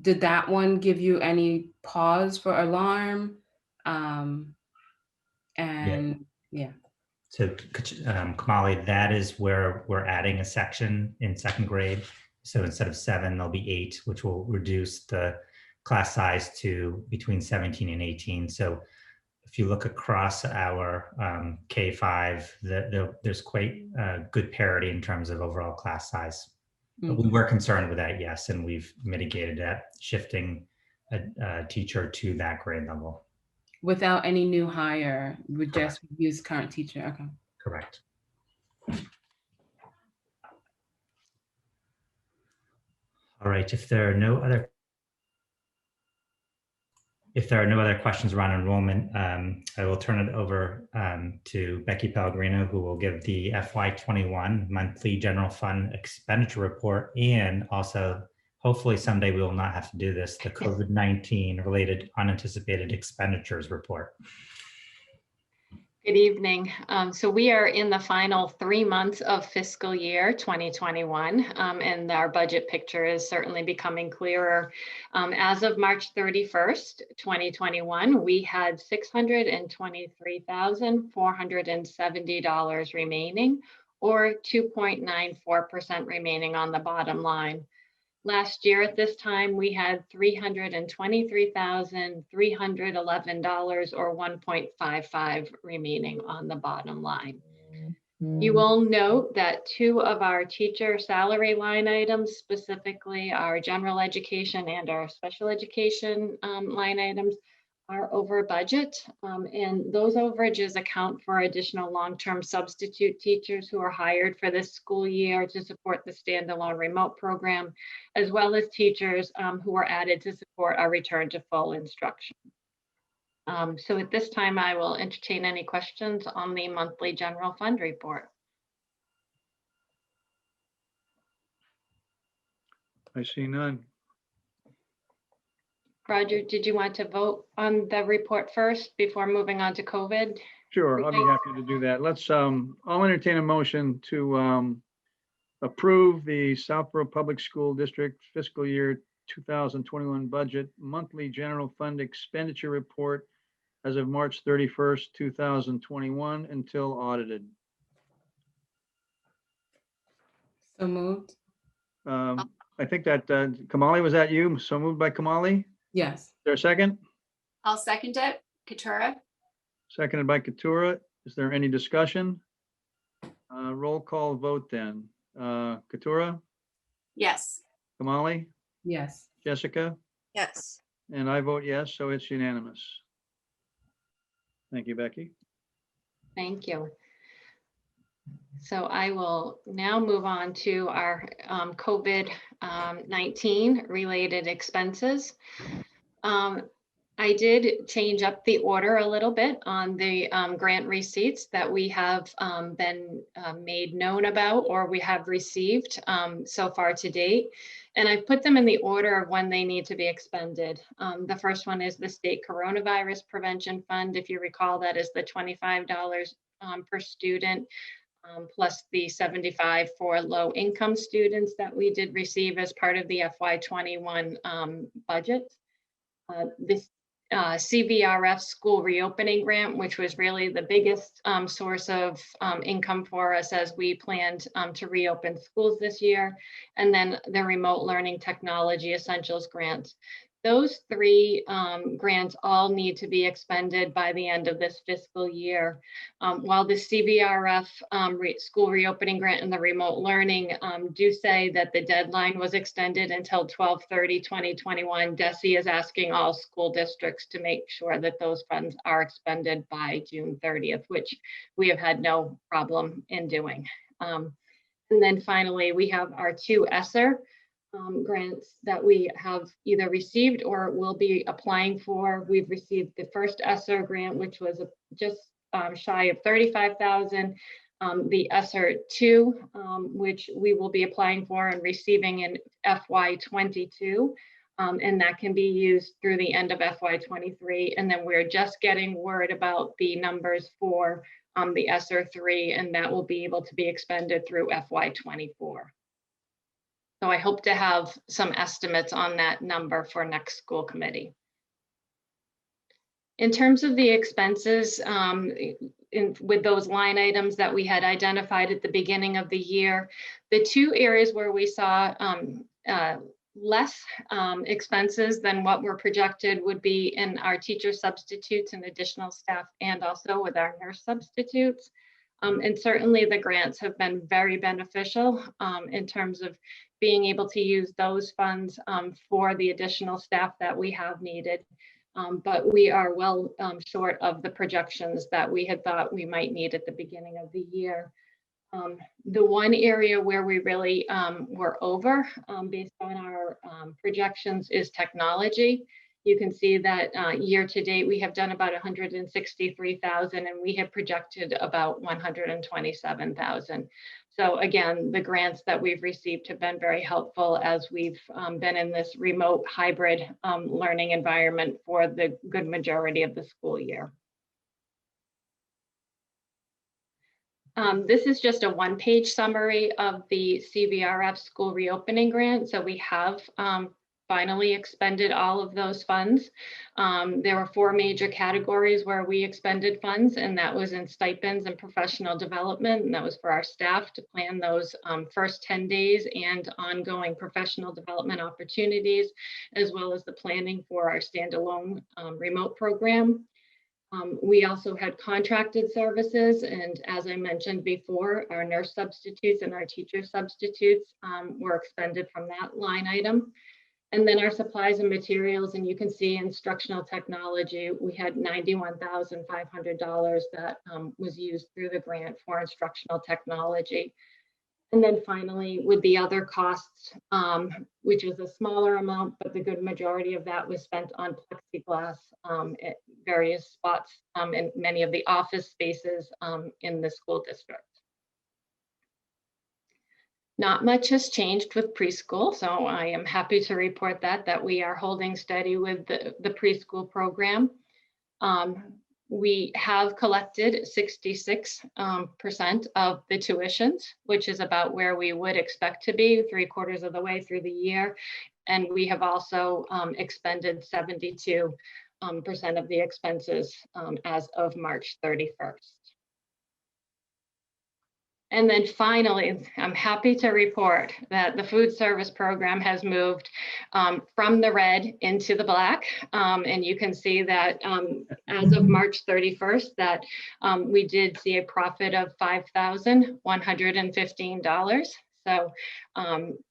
Did that one give you any pause for alarm? Yeah. So Kamali, that is where we're adding a section in 2nd grade. So instead of 7, there'll be 8, which will reduce the class size to between 17 and 18. So if you look across our K-5, there's quite good parity in terms of overall class size. But we were concerned with that, yes, and we've mitigated that, shifting a teacher to that grade level. Without any new hire, we just use current teacher. Okay. Correct. All right, if there are no other questions around enrollment, I will turn it over to Becky Pellegrino, who will give the FY21 monthly general fund expenditure report, and also hopefully someday we will not have to do this, the COVID-19 related unanticipated expenditures report. Good evening. So we are in the final 3 months of fiscal year 2021, and our budget picture is certainly becoming clearer. As of March 31st, 2021, we had $623,470 remaining, or 2.94% remaining on the bottom line. Last year at this time, we had $323,311 or 1.55 remaining on the bottom line. You will note that 2 of our teacher salary line items, specifically our general education and our special education line items, are over budget, and those overages account for additional long-term substitute teachers who are hired for this school year to support the standalone remote program, as well as teachers who are added to support our return to full instruction. So at this time, I will entertain any questions on the monthly general fund report. I see none. Roger, did you want to vote on the report first before moving on to COVID? Sure, I'll be happy to do that. Let's, I'll entertain a motion to approve the Southborough Public School District fiscal year 2021 budget monthly general fund expenditure report as of March 31st, 2021 until audited. So moved. I think that Kamali, was that you? So moved by Kamali? Yes. Is there a second? I'll second it. Katura? Seconded by Katura. Is there any discussion? Roll call vote then. Katura, Yes. Kamali, Yes. Jessica, Yes. and I vote yes, so it's unanimous. Thank you, Becky. Thank you. So I will now move on to our COVID-19 related expenses. I did change up the order a little bit on the grant receipts that we have been made known about or we have received so far to date. And I've put them in the order of when they need to be expended. The first one is the State Coronavirus Prevention Fund. If you recall, that is the $25 per student, plus the $75 for low income students that we did receive as part of the FY21 budget. This Cvrf school reopening grant, which was really the biggest source of income for us as we planned to reopen schools this year, and then the remote learning technology essentials grant. Those 3 grants all need to be expended by the end of this fiscal year. While the CVRF school reopening grant and the remote learning do say that the deadline was extended until 12/30/2021, DESE is asking all school districts to make sure that those funds are expended by June 30th, which we have had no problem in doing. And then finally, we have our 2 ESSER grants that we have either received or will be applying for. We've received the first ESSER grant, which was just shy of $35,000. The ESSER 2, which we will be applying for and receiving in FY22. And that can be used through the end of FY23. And then we're just getting word about the numbers for the ESSER 3, and that will be able to be expended through FY24. So I hope to have some estimates on that number for next school committee. In terms of the expenses, with those line items that we had identified at the beginning of the year, the 2 areas where we saw less expenses than what were projected would be in our teacher substitutes and additional staff, and also with our nurse substitutes. And certainly the grants have been very beneficial in terms of being able to use those funds for the additional staff that we have needed. But we are well short of the projections that we had thought we might need at the beginning of the year. The one area where we really were over based on our projections is technology. You can see that year to date, we have done about 163,000 and we have projected about 127,000. So again, the grants that we've received have been very helpful as we've been in this remote hybrid learning environment for the good majority of the school year. This is just a one-page summary of the CVRF school reopening grant. So we have finally expended all of those funds. There were 4 major categories where we expended funds, and that was in stipends and professional development. And that was for our staff to plan those first 10 days and ongoing professional development opportunities, as well as the planning for our standalone remote program. We also had contracted services, and as I mentioned before, our nurse substitutes and our teacher substitutes were expended from that line item. And then our supplies and materials, and you can see instructional technology, we had $91,500 that was used through the grant for instructional technology. And then finally, with the other costs, which was a smaller amount, but the good majority of that was spent on plexiglass at various spots in many of the office spaces in the school district. Not much has changed with preschool, so I am happy to report that we are holding steady with the preschool program. We have collected 66% of the tuitions, which is about where we would expect to be 3/4 of the way through the year. And we have also expended 72% of the expenses as of March 31st. And then finally, I'm happy to report that the food service program has moved from the red into the black. And you can see that as of March 31st, that we did see a profit of $5,115. So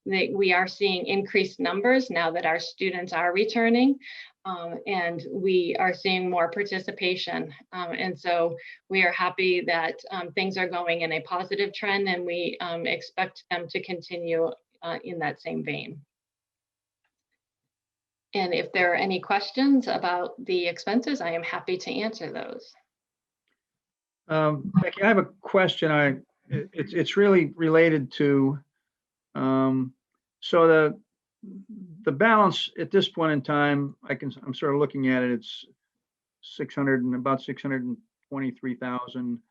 we are seeing increased numbers now that our students are returning. And we are seeing more participation. And so we are happy that things are going in a positive trend, and we expect them to continue in that same vein. And if there are any questions about the expenses, I am happy to answer those. Becky, I have a question. It's really related to, so the balance at this point in time, I'm sort of looking at it, it's about 623,000,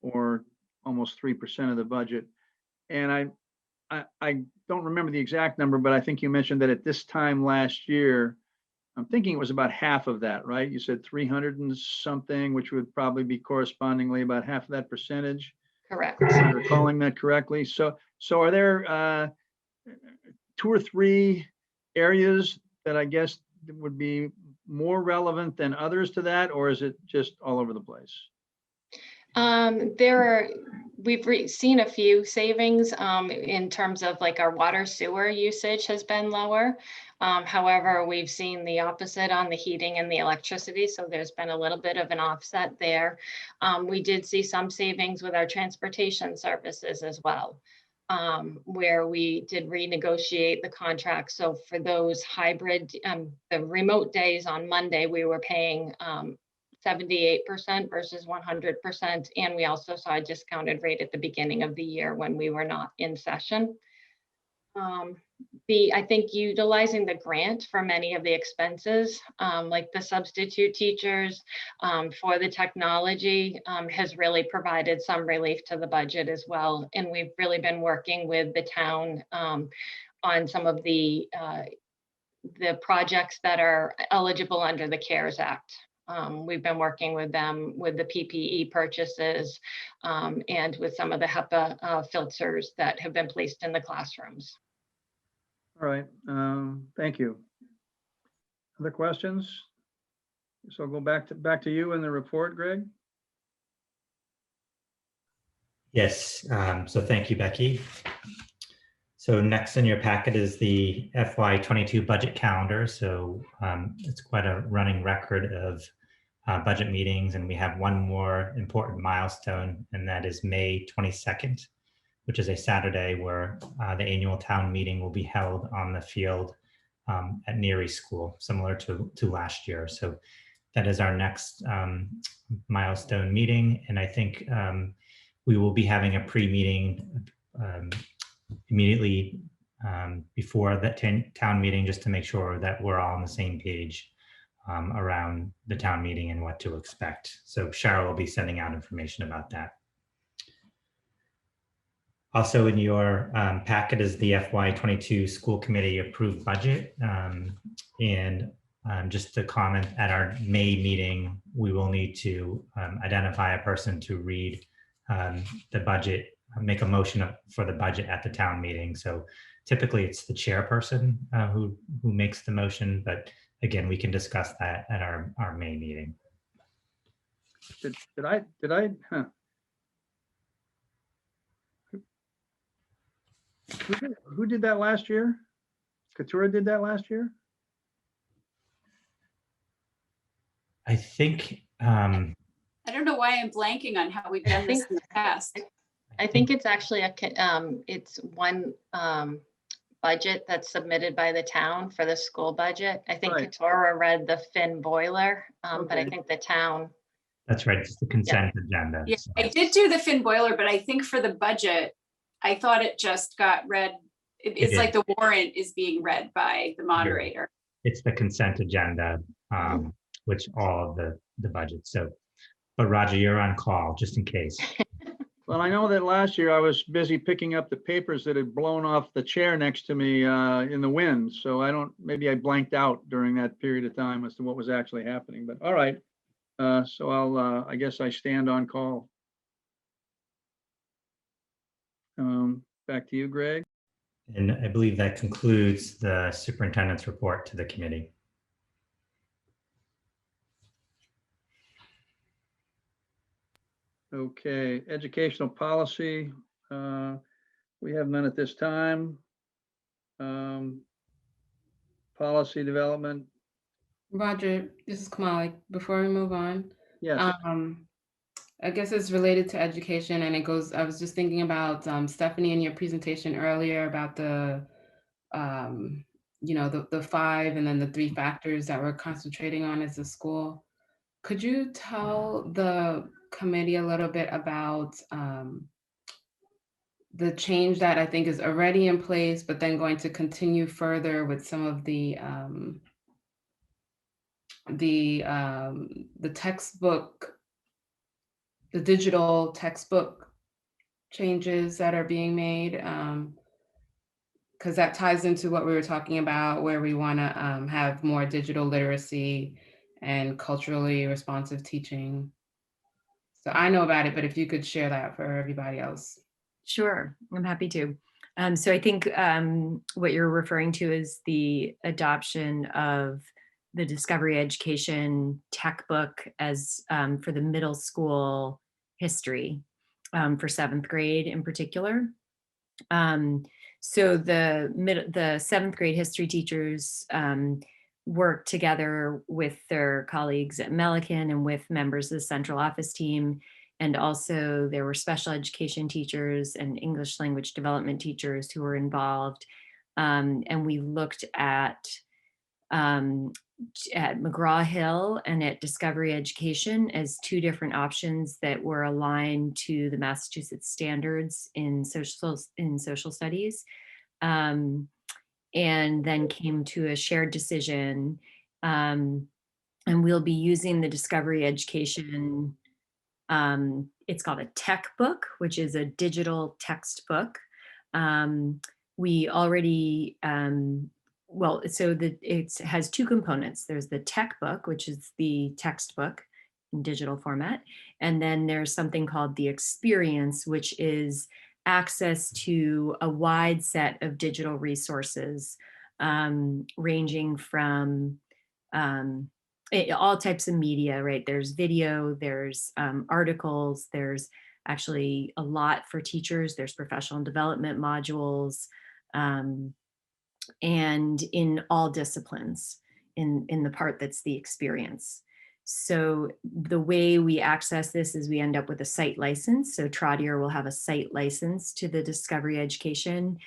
or almost 3% of the budget. And I don't remember the exact number, but I think you mentioned that at this time last year, I'm thinking it was about half of that, right? You said 300 and something, which would probably be correspondingly about half of that percentage. Correct. If I'm recalling that correctly. So are there 2 or 3 areas that I guess would be more relevant than others to that, or is it just all over the place? We've seen a few savings in terms of like our water sewer usage has been lower. However, we've seen the opposite on the heating and the electricity. So there's been a little bit of an offset there. We did see some savings with our transportation services as well, where we did renegotiate the contract. So for those hybrid, the remote days on Monday, we were paying 78% versus 100%. And we also saw a discounted rate at the beginning of the year when we were not in session. I think utilizing the grant for many of the expenses, like the substitute teachers for the technology has really provided some relief to the budget as well. And we've really been working with the town on some of the projects that are eligible under the CARES Act. We've been working with them with the PPE purchases and with some of the HEPA filters that have been placed in the classrooms. All right, thank you. Other questions? So I'll go back to you in the report, Greg. Yes, so thank you, Becky. So next in your packet is the FY22 budget calendar. So it's quite a running record of budget meetings, and we have one more important milestone, and that is May 22nd, which is a Saturday, where the annual town meeting will be held on the field at Neary School, similar to last year. So that is our next milestone meeting. And I think we will be having a pre-meeting immediately before the town meeting, just to make sure that we're all on the same page around the town meeting and what to expect. So Cheryl will be sending out information about that. Also in your packet is the FY22 school committee approved budget. And just to comment, at our May meeting, we will need to identify a person to read the budget, make a motion for the budget at the town meeting. So typically it's the chairperson who makes the motion, but again, we can discuss that at our May meeting. Did I? Huh. Who did that last year? Katura did that last year? I think, I don't know why I'm blanking on how we've done this in the past. I think it's actually it's one budget that's submitted by the town for the school budget. I think Right. Katora read the Finn boiler, but I Okay. think the town, that's right, it's the consent agenda. Yeah, So I did do the Finn boiler, but I think for the budget, I thought it just got read. It's It like the warrant is being read by the moderator. it's the consent agenda, which all of the budget. So, but Roger, you're on call just in case. Well, I know that last year I was busy picking up the papers that had blown off the chair next to me in the wind. So maybe I blanked out during that period of time as to what was actually happening, but all right. So I guess I stand on call. Back to you, Greg. And I believe that concludes the superintendent's report to the committee. Okay, educational policy. We have none at this time. Policy development. Roger, this is Kamali. Before we move on, Yes. I guess it's related to education, and it goes, I was just thinking about Stephanie in your presentation earlier about the, the 5 and then the 3 factors that we're concentrating on as a school. Could you tell the committee a little bit about the change that I think is already in place, but then going to continue further with some of the textbook, the digital textbook changes that are being made, because that ties into what we were talking about, where we want to have more digital literacy and culturally responsive teaching. So I know about it, but if you could share that for everybody else. Sure, I'm happy to. So I think what you're referring to is the adoption of the Discovery Education tech book as for the middle school history for 7th grade in particular. So the 7th grade history teachers work together with their colleagues at Millikan and with members of the central office team. And also there were special education teachers and English language development teachers who were involved. And we looked at McGraw-Hill and at Discovery Education as 2 different options that were aligned to the Massachusetts standards in social studies, and then came to a shared decision. And we'll be using the Discovery Education, it's called a tech book, which is a digital textbook. We already, it has 2 components. There's the tech book, which is the textbook in digital format. And then there's something called the experience, which is access to a wide set of digital resources, ranging from all types of media, right? There's video, there's articles, there's actually a lot for teachers, there's professional development modules, and in all disciplines in the part that's the experience. So the way we access this is we end up with a site license. So Trottier will have a site license to the Discovery Education.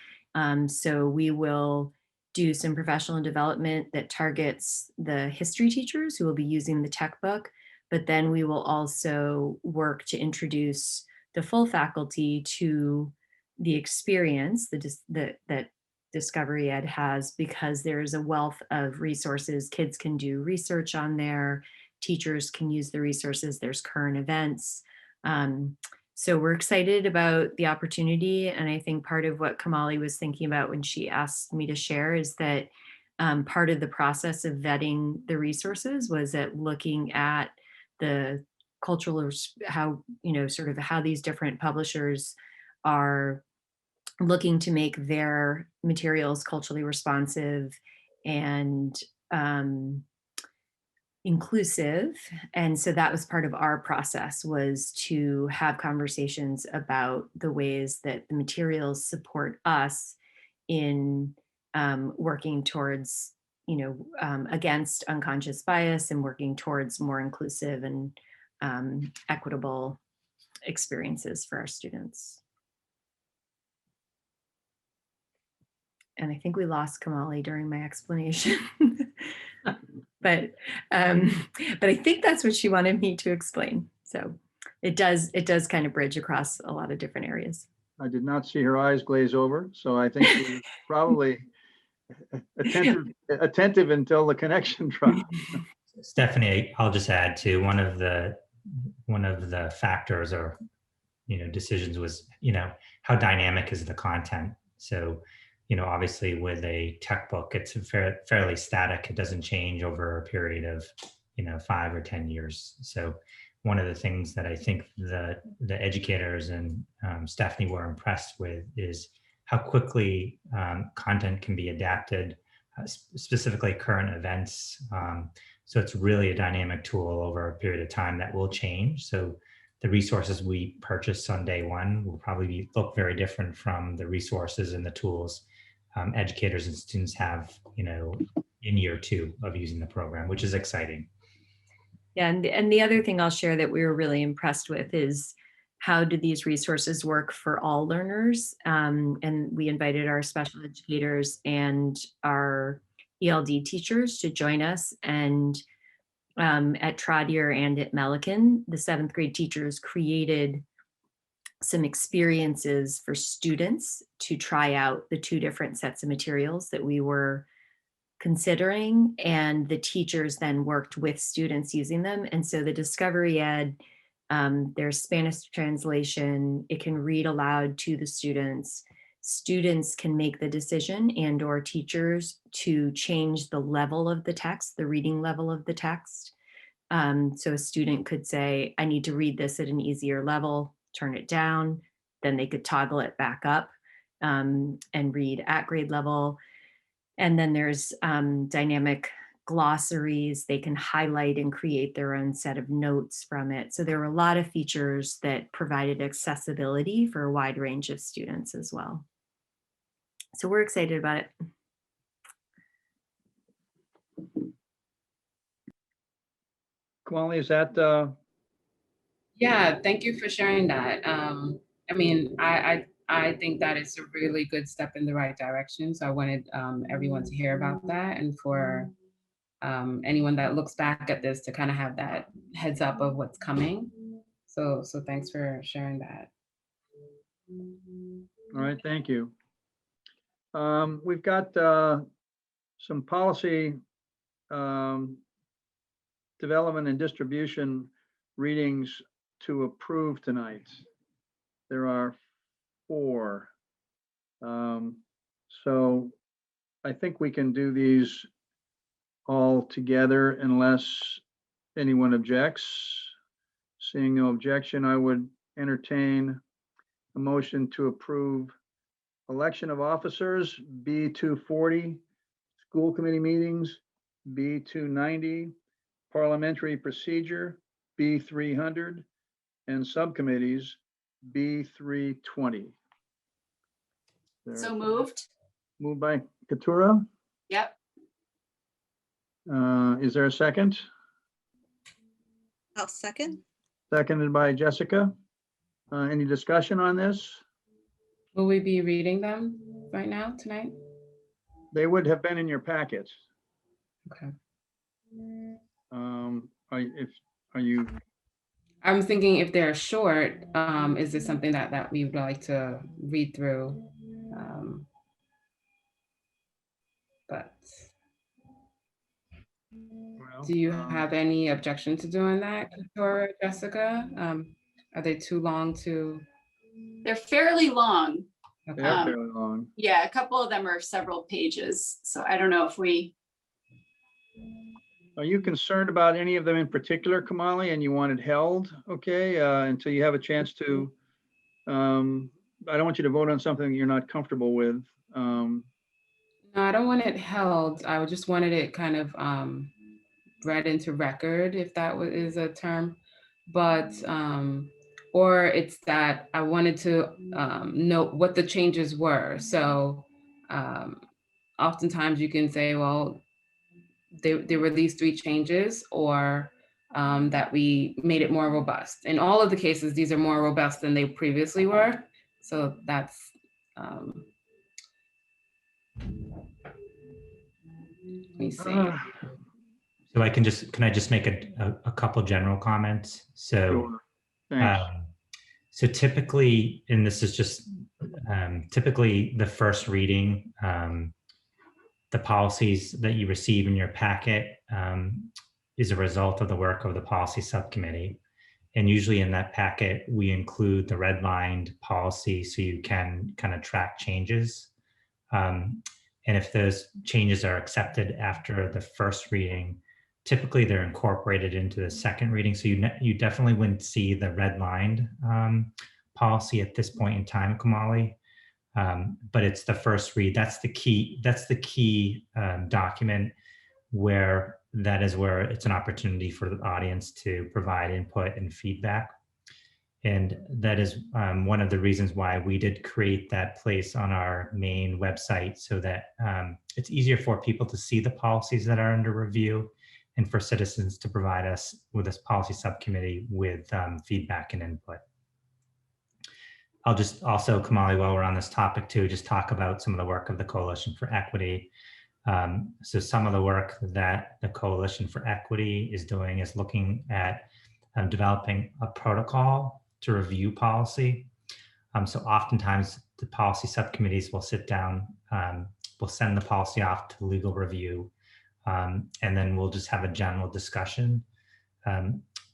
So we will do some professional development that targets the history teachers who will be using the tech book, but then we will also work to introduce the full faculty to the experience that Discovery Ed has, because there's a wealth of resources. Kids can do research on there, teachers can use the resources, there's current events. So we're excited about the opportunity. And I think part of what Kamali was thinking about when she asked me to share is that part of the process of vetting the resources was at looking at the cultural, how, sort of how these different publishers are looking to make their materials culturally responsive and inclusive. And so that was part of our process, was to have conversations about the ways that the materials support us in working towards, against unconscious bias and working towards more inclusive and equitable experiences for our students. And I think we lost Kamali during my explanation. But I think that's what she wanted me to explain. So it does kind of bridge across a lot of different areas. I did not see her eyes glaze over, so I think she was probably attentive until the connection dropped. Stephanie, I'll just add to one of the factors or decisions was how dynamic is the content. So obviously with a tech book, it's fairly static. It doesn't change over a period of 5 or 10 years. So one of the things that I think the educators and Stephanie were impressed with is how quickly content can be adapted, specifically current events. So it's really a dynamic tool over a period of time that will change. So the resources we purchase on day one will probably look very different from the resources and the tools educators and students have, in year 2 of using the program, which is exciting. Yeah, and the other thing I'll share that we were really impressed with is how do these resources work for all learners? And we invited our special educators and our ELD teachers to join us. And at Trotter and at Millikan, the 7th grade teachers created some experiences for students to try out the 2 different sets of materials that we were considering, and the teachers then worked with students using them. And so the Discovery Ed, there's Spanish translation, it can read aloud to the students. Students can make the decision, and or teachers, to change the level of the text, the reading level of the text. So a student could say, I need to read this at an easier level, turn it down, then they could toggle it back up and read at grade level. And then there's dynamic glossaries. They can highlight and create their own set of notes from it. So there were a lot of features that provided accessibility for a wide range of students as well. So we're excited about it. Kamali, is that Yeah, thank you for sharing that. I mean, I think that it's a really good step in the right direction. So I wanted everyone to hear about that, and for anyone that looks back at this to kind of have that heads up of what's coming. So thanks for sharing that. all right? Thank you. We've got some policy development and distribution readings to approve tonight. There are 4. So I think we can do these all together unless anyone objects. Seeing no objection, I would entertain a motion to approve election of officers, B240, school committee meetings, B290, parliamentary procedure, B300, and subcommittees, B320. So moved. Moved by Katura. Yep. Is there a second? I'll second. Seconded by Jessica. Any discussion on this? Will we be reading them right now tonight? They would have been in your packet. Okay. Are you? I'm thinking if they're short, is this something that we would like to read through? But Well, do you have any objection to doing that, Katura, Jessica? Are they too long to? They're fairly long. They are fairly long. Yeah, a couple of them are several pages. So I don't know if we. Are you concerned about any of them in particular, Kamali, and you want it held, okay, until you have a chance to, I don't want you to vote on something you're not comfortable with. No, I don't want it held. I just wanted it kind of read into record, if that is a term. But, or it's that I wanted to note what the changes were. So oftentimes you can say, well, there were these 3 changes, or that we made it more robust. In all of the cases, these are more robust than they previously were. So that's, let me see. So can I just make a couple general comments? So, Sure. Thanks. so typically, and this is just typically the first reading, the policies that you receive in your packet is a result of the work of the policy subcommittee. And usually in that packet, we include the redlined policy so you can kind of track changes. And if those changes are accepted after the first reading, typically they're incorporated into the second reading. So you definitely wouldn't see the redlined policy at this point in time, Kamali. But it's the first read. That's the key document where it's an opportunity for the audience to provide input and feedback. And that is one of the reasons why we did create that place on our main website, so that it's easier for people to see the policies that are under review and for citizens to provide us with this policy subcommittee with feedback and input. I'll just also, Kamali, while we're on this topic too, just talk about some of the work of the Coalition for Equity. So some of the work that the Coalition for Equity is doing is looking at developing a protocol to review policy. So oftentimes the policy subcommittees will sit down, we'll send the policy off to legal review, and then we'll just have a general discussion.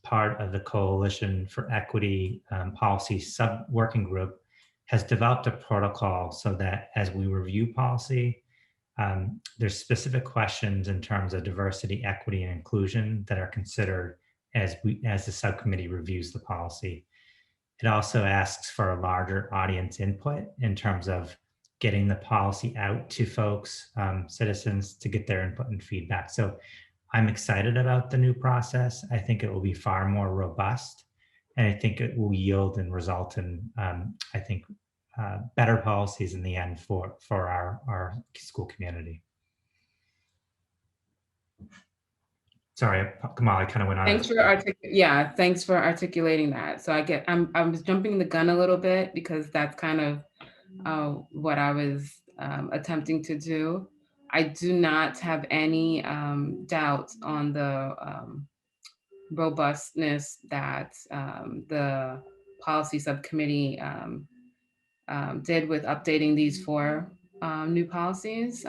Part of the Coalition for Equity policy working group has developed a protocol so that as we review policy, there's specific questions in terms of diversity, equity, and inclusion that are considered as the subcommittee reviews the policy. It also asks for a larger audience input in terms of getting the policy out to folks, citizens, to get their input and feedback. So I'm excited about the new process. I think it will be far more robust, and I think it will yield and result in, I think, better policies in the end for our school community. Sorry, Kamali, kind of went on. Thanks for articulating that. So I was jumping the gun a little bit, because that's kind of what I was attempting to do. I do not have any doubt on the robustness that the policy subcommittee did with updating these 4 new policies.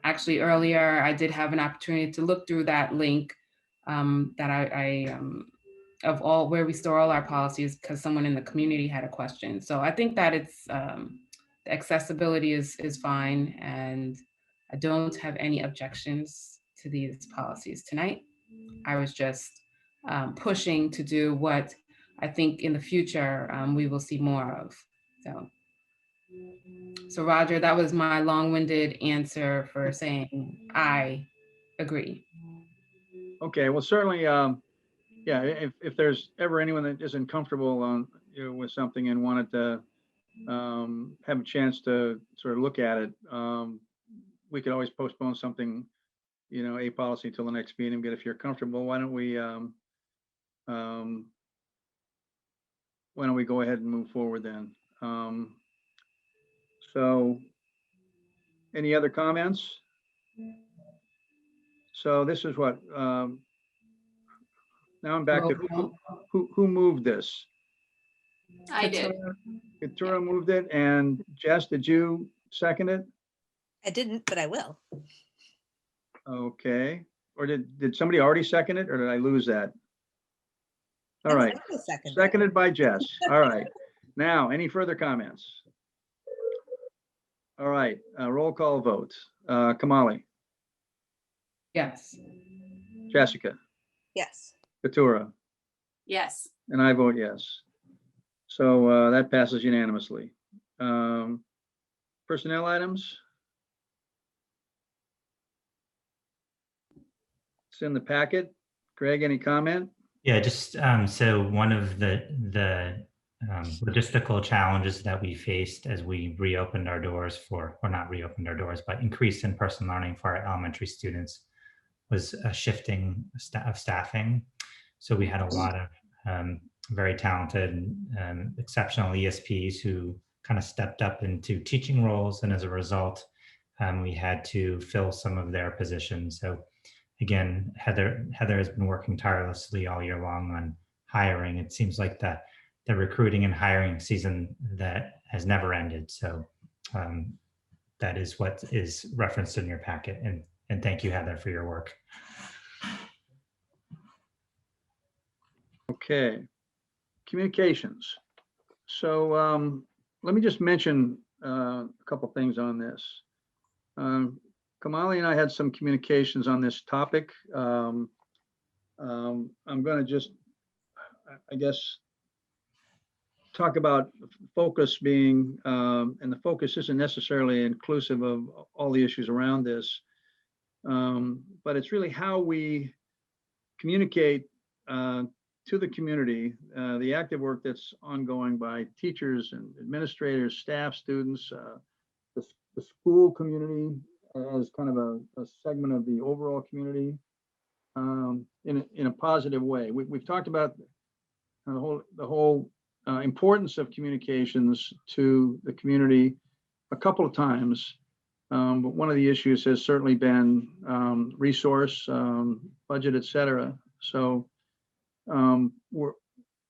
Actually, earlier I did have an opportunity to look through that link that I of all where we store all our policies, because someone in the community had a question. So I think that it's the accessibility is fine, and I don't have any objections to these policies tonight. I was just pushing to do what I think in the future we will see more of. So Roger, that was my long-winded answer for saying I agree. Okay, well, certainly, yeah, if there's ever anyone that isn't comfortable with something and wanted to have a chance to sort of look at it, we could always postpone something, a policy till the next meeting. But if you're comfortable, why don't we go ahead and move forward then? So any other comments? So this is what, now I'm back to who moved this? I did. Katura moved it, and Jess, did you second it? I didn't, but I will. Okay, or did somebody already second it, or did I lose that? All right. I'll second it. Seconded by Jess. All right. Now, any further comments? All right, roll call vote. Kamali, Yes. Jessica, Yes. Katura, Yes. and I vote yes. So that passes unanimously. Personnel items? It's in the packet. Greg, any comment? Yeah, just so one of the logistical challenges that we faced as we reopened our doors for, or not reopened our doors, but increased in-person learning for our elementary students was a shifting of staffing. So we had a lot of very talented, exceptional ESPs who kind of stepped up into teaching roles, and as a result, we had to fill some of their positions. So again, Heather has been working tirelessly all year long on hiring. It seems like the recruiting and hiring season that has never ended. So that is what is referenced in your packet. And thank you, Heather, for your work. Okay. Communications. So let me just mention a couple things on this. Kamali and I had some communications on this topic. I'm going to just, I guess, talk about focus being, and the focus isn't necessarily inclusive of all the issues around this, but it's really how we communicate to the community, the active work that's ongoing by teachers and administrators, staff, students, the school community as kind of a segment of the overall community in a positive way. We've talked about the whole importance of communications to the community a couple of times, but one of the issues has certainly been resource, budget, et cetera. So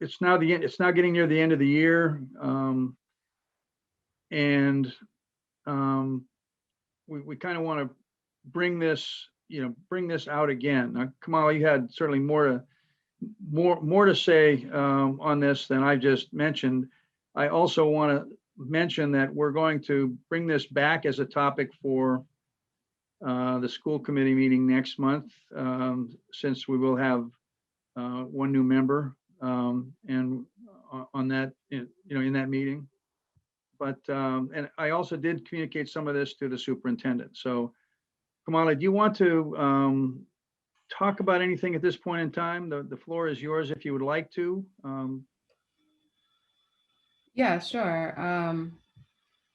it's now getting near the end of the year, and we kind of want to bring this out again. Now, Kamala, you had certainly more to say on this than I just mentioned. I also want to mention that we're going to bring this back as a topic for the school committee meeting next month, since we will have one new member, and on that, in that meeting. But and I also did communicate some of this to the superintendent. So, Kamala, do you want to talk about anything at this point in time? The floor is yours if you would like to. Yeah, sure.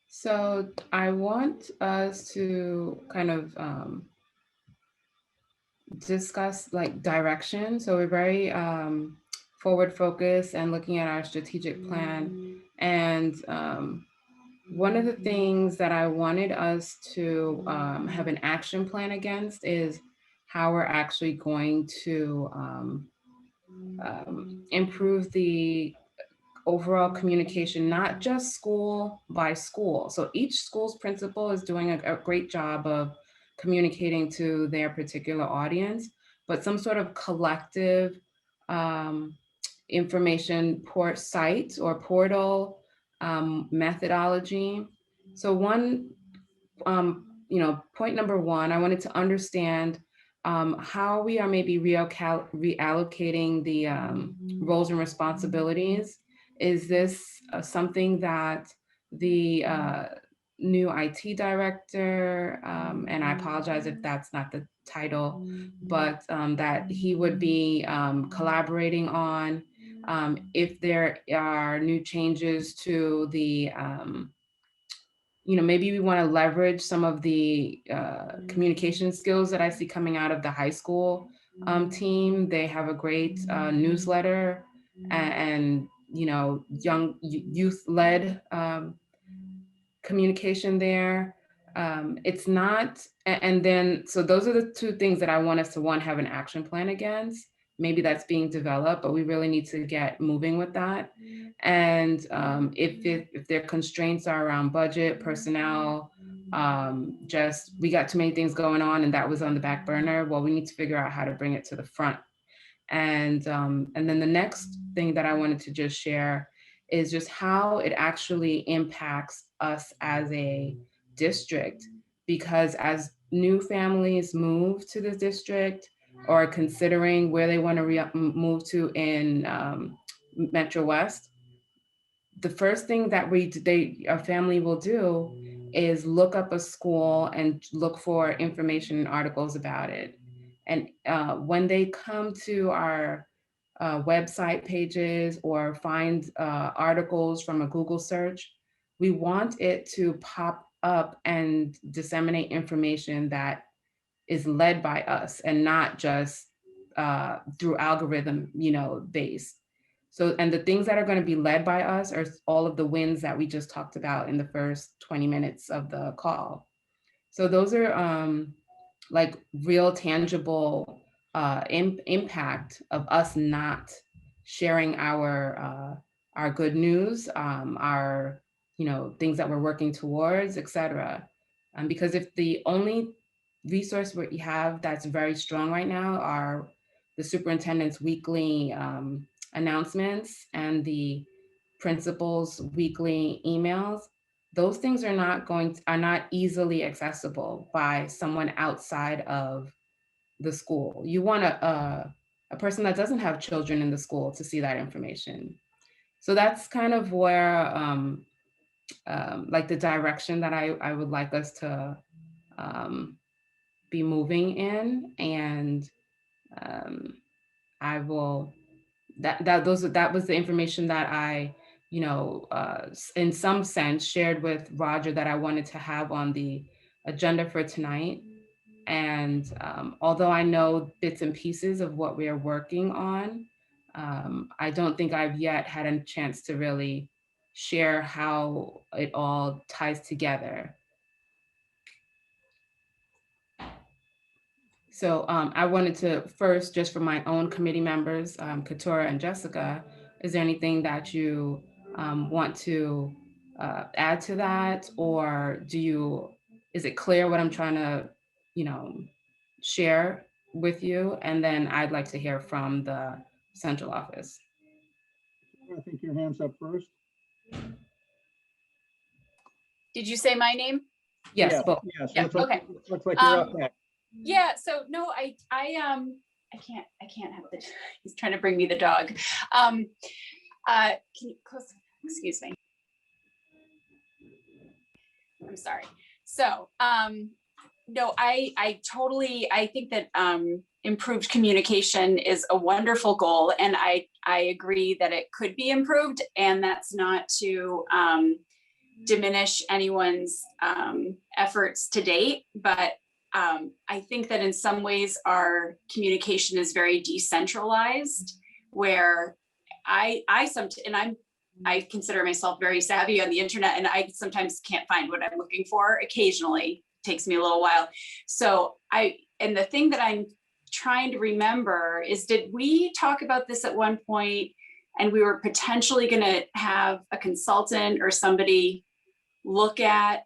So I want us to kind of discuss like direction. So we're very forward focused and looking at our strategic plan. And one of the things that I wanted us to have an action plan against is how we're actually going to improve the overall communication, not just school by school. So each school's principal is doing a great job of communicating to their particular audience, but some sort of collective information site or portal methodology. So point number one, I wanted to understand how we are maybe reallocating the roles and responsibilities. Is this something that the new IT director, and I apologize if that's not the title, but that he would be collaborating on, if there are new changes to the, maybe we want to leverage some of the communication skills that I see coming out of the high school team. They have a great newsletter and young youth-led communication there. It's not, and then, so those are the two things that I want us to, one, have an action plan against. Maybe that's being developed, but we really need to get moving with that. And if their constraints are around budget, personnel, just we got too many things going on and that was on the back burner, well, we need to figure out how to bring it to the front. And then the next thing that I wanted to just share is just how it actually impacts us as a district, because as new families move to this district or considering where they want to move to in Metro West, the first thing that a family will do is look up a school and look for information and articles about it. And when they come to our website pages or find articles from a Google search, we want it to pop up and disseminate information that is led by us and not just through algorithm, based. So, and the things that are going to be led by us are all of the wins that we just talked about in the first 20 minutes of the call. So those are like real tangible impact of us not sharing our good news, our things that we're working towards, etc. Because if the only resource we have that's very strong right now are the superintendent's weekly announcements and the principal's weekly emails, those things are not easily accessible by someone outside of the school. You want a person that doesn't have children in the school to see that information. So that's kind of where like the direction that I would like us to be moving in. And I will, that was the information that I, in some sense shared with Roger that I wanted to have on the agenda for tonight. And although I know bits and pieces of what we are working on, I don't think I've yet had a chance to really share how it all ties together. So I wanted to first, just for my own committee members, Katura and Jessica, is there anything that you want to add to that? Or is it clear what I'm trying to, share with you? And then I'd like to hear from the central office. I think your hand's up first. Did you say my name? Yes, Yeah, both. yes. Yeah, Looks like, okay. looks like you're up next. Yeah, so no, I can't have the, he's trying to bring me the dog. Can you close, excuse me. I'm sorry. So, no, I think that improved communication is a wonderful goal, and I agree that it could be improved, and that's not to diminish anyone's efforts to date, but I think that in some ways our communication is very decentralized, where I consider myself very savvy on the internet, and I sometimes can't find what I'm looking for. Occasionally, takes me a little while. So and the thing that I'm trying to remember is, did we talk about this at one point and we were potentially going to have a consultant or somebody look at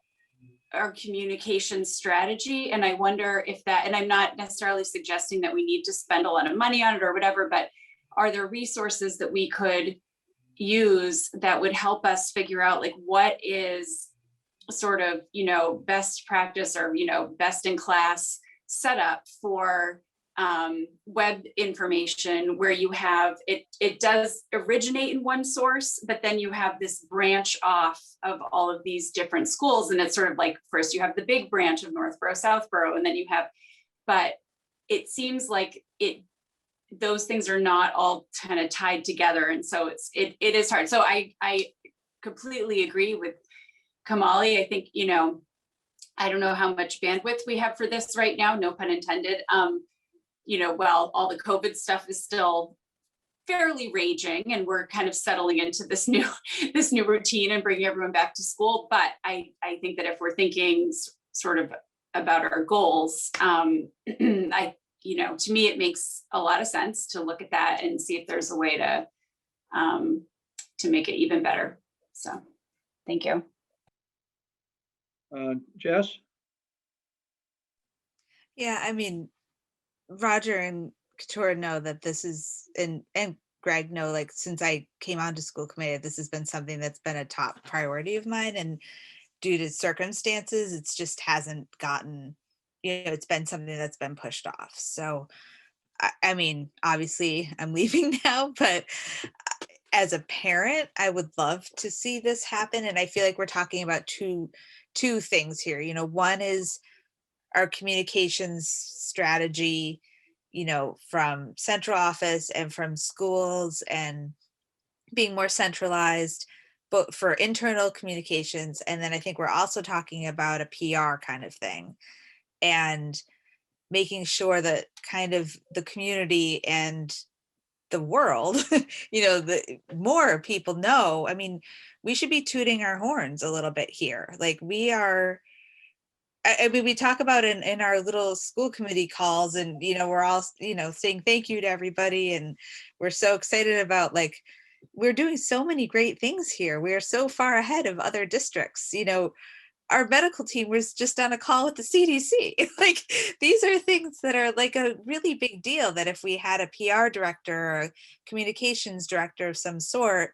our communication strategy? And I wonder if that, and I'm not necessarily suggesting that we need to spend a lot of money on it or whatever, but are there resources that we could use that would help us figure out like what is sort of, best practice or, best in class setup for web information, where you have it does originate in one source, but then you have this branch off of all of these different schools. And it's sort of like, first you have the big branch of Northborough, Southborough, and then you have, but it seems like those things are not all kind of tied together. And so it is hard. So I completely agree with Kamali. I think, I don't know how much bandwidth we have for this right now, no pun intended. Well, all the COVID stuff is still fairly raging, and we're kind of settling into this new routine and bringing everyone back to school. But I think that if we're thinking sort of about our goals, to me, it makes a lot of sense to look at that and see if there's a way to make it even better. So, thank you. Jess? Yeah, I mean, Roger and Katura know that this is, and Greg know, like, since I came onto school committee, this has been something that's been a top priority of mine, and due to circumstances, it's just hasn't gotten, it's been something that's been pushed off. So, I mean, obviously I'm leaving now, but as a parent, I would love to see this happen. And I feel like we're talking about two things here. One is our communications strategy, from central office and from schools, and being more centralized, but for internal communications. And then I think we're also talking about a PR kind of thing, and making sure that kind of the community and the world, the more people know. I mean, we should be tooting our horns a little bit here. Like, we are, I mean, we talk about in our little school committee calls, and, we're all, saying thank you to everybody. And we're so excited about, like, we're doing so many great things here. We are so far ahead of other districts. Our medical team was just on a call with the CDC. Like, these are things that are like a really big deal, that if we had a PR director or a communications director of some sort,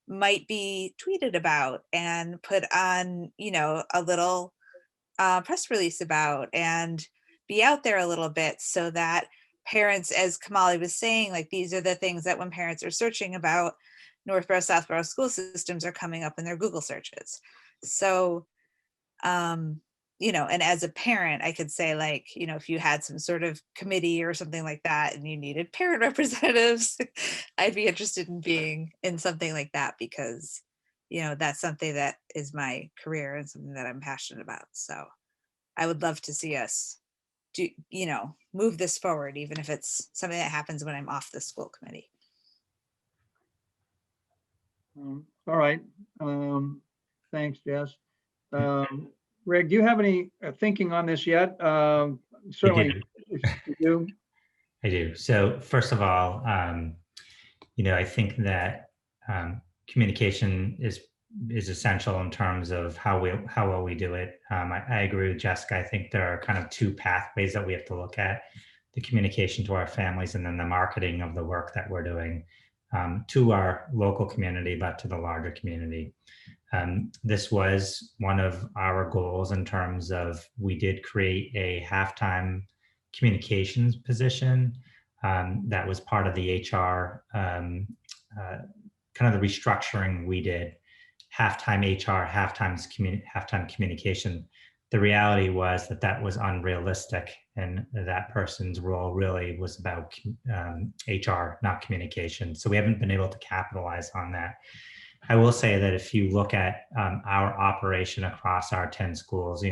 might be tweeted about and put on, a little press release about, and be out there a little bit, so that parents, as Kamali was saying, like, these are the things that when parents are searching about Northborough, Southborough school systems, are coming up in their Google searches. So, and as a parent, I could say, like, if you had some sort of committee or something like that, and you needed parent representatives, I'd be interested in being in something like that, because, that's something that is my career and something that I'm passionate about. So I would love to see us do, move this forward, even if it's something that happens when I'm off the school committee. All right. Thanks, Jess. Greg, do you have any thinking on this yet? Certainly, if you do. I do. So first of all, I think that communication is essential in terms of how well we do it. I agree with Jessica. I think there are kind of two pathways that we have to look at: the communication to our families, and then the marketing of the work that we're doing to our local community, but to the larger community. This was one of our goals in terms of, we did create a halftime communications position that was part of the HR, kind of the restructuring we did. Halftime HR, halftime communication. The reality was that was unrealistic, and that person's role really was about HR, not communication. So we haven't been able to capitalize on that. I will say that if you look at our operation across our 10 schools,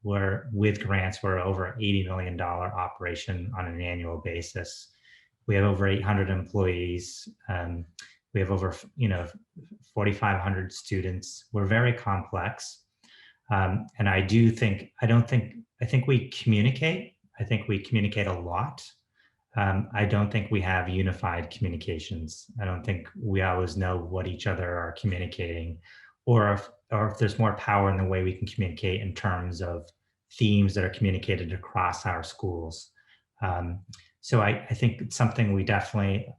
we're with grants, we're over $80 million operation on an annual basis. We have over 800 employees. We have over 4,500 students. We're very complex. And I think we communicate. I think we communicate a lot. I don't think we have unified communications. I don't think we always know what each other are communicating, or if there's more power in the way we can communicate in terms of themes that are communicated across our schools. So I think it's something we definitely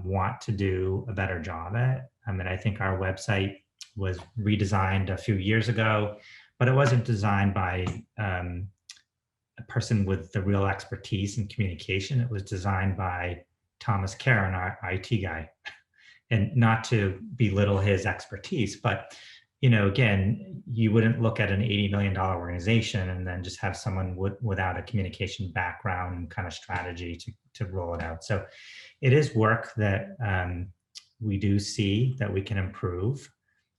want to do a better job at. I mean, I think our website was redesigned a few years ago, but it wasn't designed by a person with the real expertise in communication. It was designed by Thomas Karen, our IT guy. And not to belittle his expertise, but again, you wouldn't look at an $80 million organization and then just have someone without a communication background and kind of strategy to roll it out. So it is work that we do see that we can improve.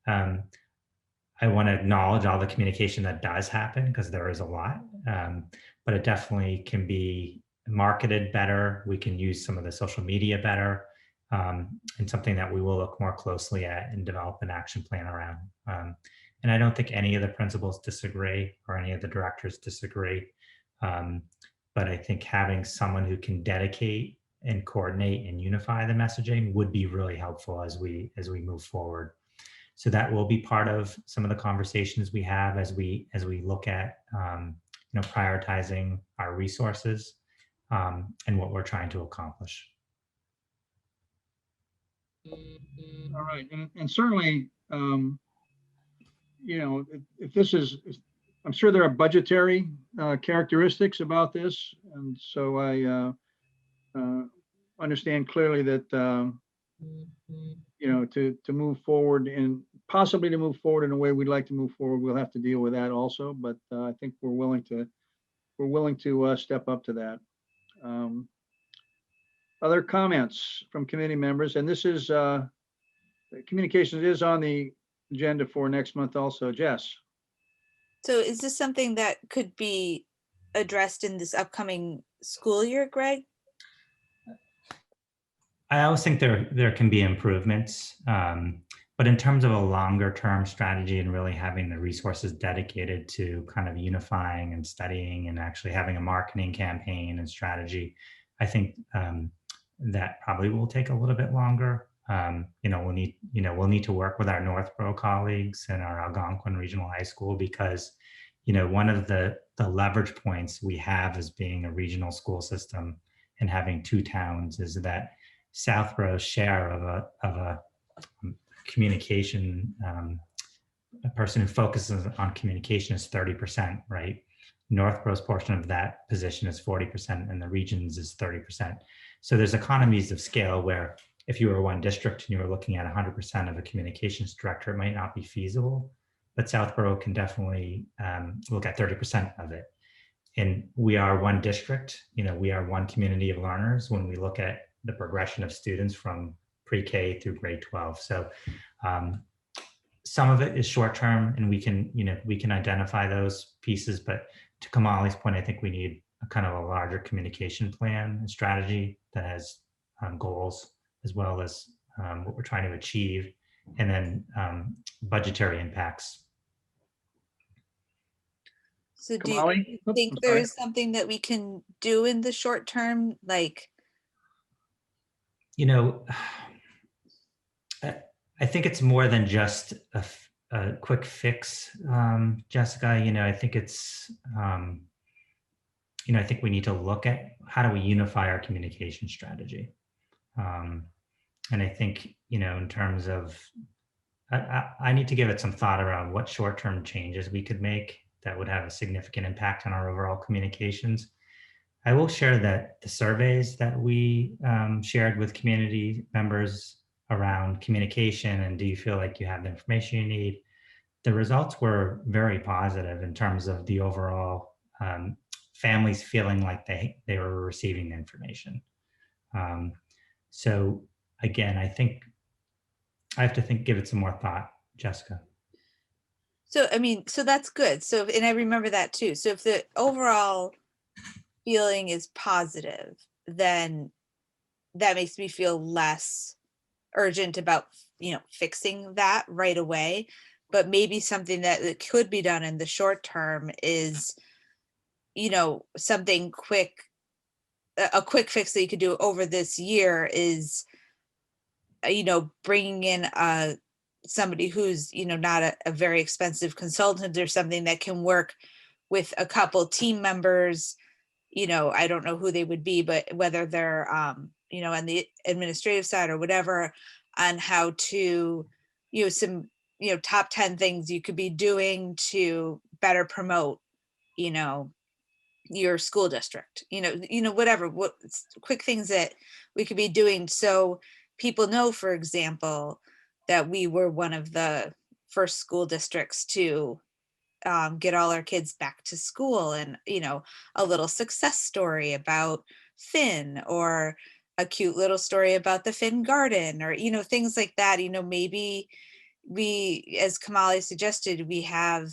I want to acknowledge all the communication that does happen, because there is a lot, but it definitely can be marketed better. We can use some of the social media better, and something that we will look more closely at and develop an action plan around. And I don't think any of the principals disagree, or any of the directors disagree. But I think having someone who can dedicate and coordinate and unify the messaging would be really helpful as we move forward. So that will be part of some of the conversations we have as we look at prioritizing our resources. and what we're trying to accomplish. All right, and certainly, you know, if this is, I'm sure there are budgetary characteristics about this, and so I understand clearly that you know, to move forward and possibly to move forward in a way we'd like to move forward, we'll have to deal with that also. But I think we're willing to step up to that. Other comments from committee members, and this is communications is on the agenda for next month also. Jess. So is this something that could be addressed in this upcoming school year, Greg? I always think there can be improvements, but in terms of a longer term strategy and really having the resources dedicated to kind of unifying and studying and actually having a marketing campaign and strategy, I think that probably will take a little bit longer. You know, we'll need to work with our Northborough colleagues and our Algonquin Regional High School, because, you know, one of the leverage points we have as being a regional school system and having two towns is that Southborough's share of a communication, a person who focuses on communication is 30%, right? Northborough's portion of that position is 40% and the region's is 30%. So there's economies of scale where if you were one district and you were looking at 100% of a communications director, it might not be feasible, but Southborough can definitely look at 30% of it. And we are one district, you know, we are one community of learners when we look at the progression of students from pre-K through grade 12. So some of it is short-term and we can identify those pieces, but to Kamali's point, I think we need a kind of a larger communication plan and strategy that has goals as well as what we're trying to achieve, and then budgetary impacts. So do Kamali? you Oops, think I'm sorry. there's something that we can do in the short term? Like, You know, I think it's more than just a quick fix, Jessica. You know, I think it's, you know, I think we need to look at how do we unify our communication strategy. And I think, you know, in terms of, I need to give it some thought around what short-term changes we could make that would have a significant impact on our overall communications. I will share that the surveys that we shared with community members around communication and do you feel like you have the information you need, the results were very positive in terms of the overall families feeling like they were receiving the information. So again, I think I have to give it some more thought, Jessica. so, I mean, so that's good. So, and I remember that too. So if the overall feeling is positive, then that makes me feel less urgent about, you know, fixing that right away. But maybe something that could be done in the short term is, you know, something quick, a quick fix that you could do over this year is, you know, bringing in somebody who's, you know, not a very expensive consultant or something that can work with a couple team members. You know, I don't know who they would be, but whether they're, you know, on the administrative side or whatever, on how to, you know, some, you know, top 10 things you could be doing to better promote, you know, your school district, you know, whatever, what quick things that we could be doing. So people know, for example, that we were one of the first school districts to get all our kids back to school, and, you know, a little success story about Finn, or a cute little story about the Finn garden, or, you know, things like that. You know, maybe we, as Kamali suggested, we have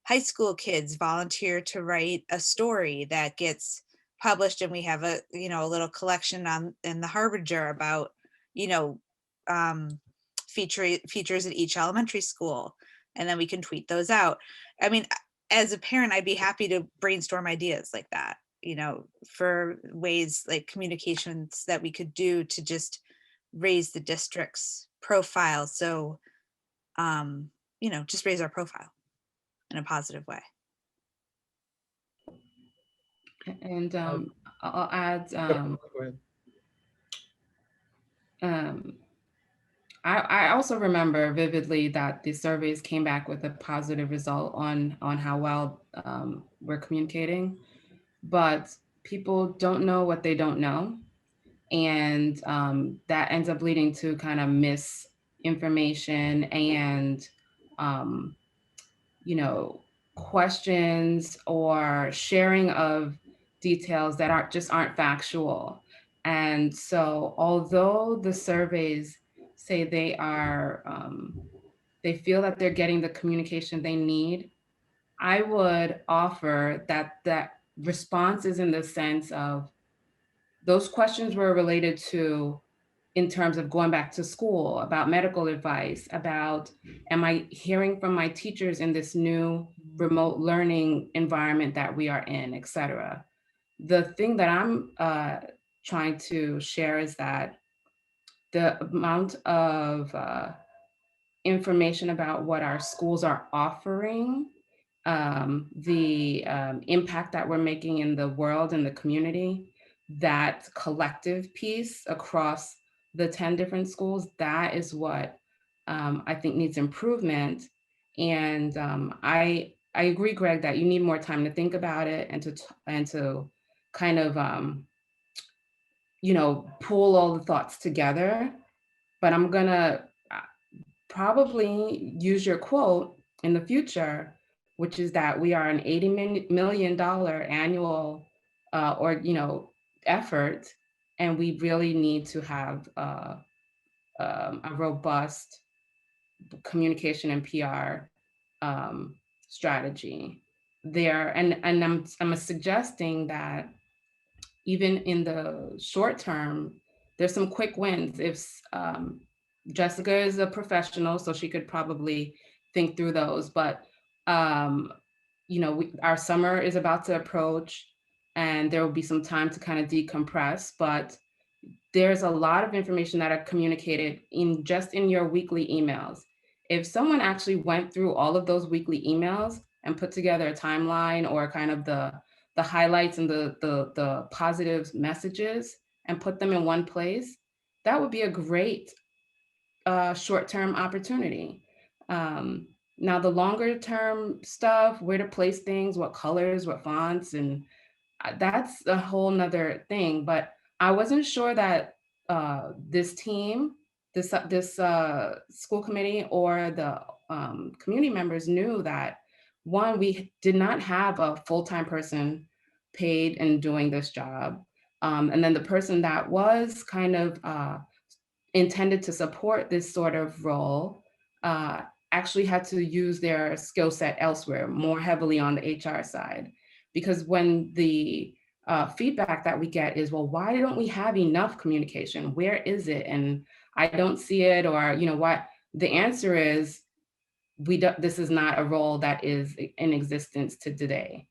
high school kids volunteer to write a story that gets published, and we have a, you know, a little collection on in the Harbinger about, you know, features at each elementary school, and then we can tweet those out. I mean, as a parent, I'd be happy to brainstorm ideas like that, you know, for ways like communications that we could do to just raise the district's profile. So, you know, just raise our profile in a positive way. And I'll add, Go ahead. I also remember vividly that the surveys came back with a positive result on how well we're communicating, but people don't know what they don't know. And that ends up leading to kind of misinformation and, you know, questions or sharing of details that aren't factual. And so although the surveys say they feel that they're getting the communication they need, I would offer that response is in the sense of those questions were related to in terms of going back to school, about medical advice, about am I hearing from my teachers in this new remote learning environment that we are in, et cetera. The thing that I'm trying to share is that the amount of information about what our schools are offering, the impact that we're making in the world and the community, that collective piece across the 10 different schools, that is what I think needs improvement. And I agree, Greg, that you need more time to think about it and to kind of you know, pull all the thoughts together. But I'm gonna probably use your quote in the future, which is that we are an $80 million annual or, you know, effort, and we really need to have a robust communication and PR strategy there. And I'm suggesting that even in the short term, there's some quick wins. If Jessica is a professional, so she could probably think through those. But you know, our summer is about to approach, and there will be some time to kind of decompress. But there's a lot of information that are communicated in just in your weekly emails. If someone actually went through all of those weekly emails and put together a timeline or kind of the highlights and the positive messages and put them in one place, that would be a great short-term opportunity. Now the longer term stuff, where to place things, what colors, what fonts, and that's a whole nother thing. But I wasn't sure that this team, this school committee or the community members knew that, one, we did not have a full-time person paid and doing this job. And then the person that was kind of intended to support this sort of role actually had to use their skill set elsewhere, more heavily on the HR side. Because when the feedback that we get is, well, why don't we have enough communication? Where is it? And I don't see it, or, you know what? The answer is, this is not a role that is in existence to today.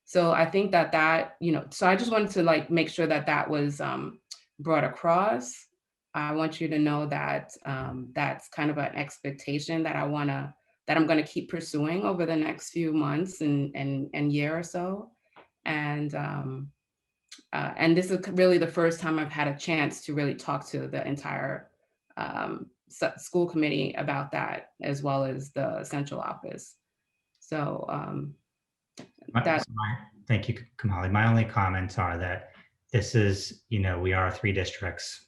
So I think that, you know, so I just wanted to like make sure that that was brought across. I want you to know that that's kind of an expectation that I'm going to keep pursuing over the next few months and year or so. And this is really the first time I've had a chance to really talk to the entire school committee about that, as well as the central office. So thank you, Kamali. My only comments are that this is, you know, we are 3 districts.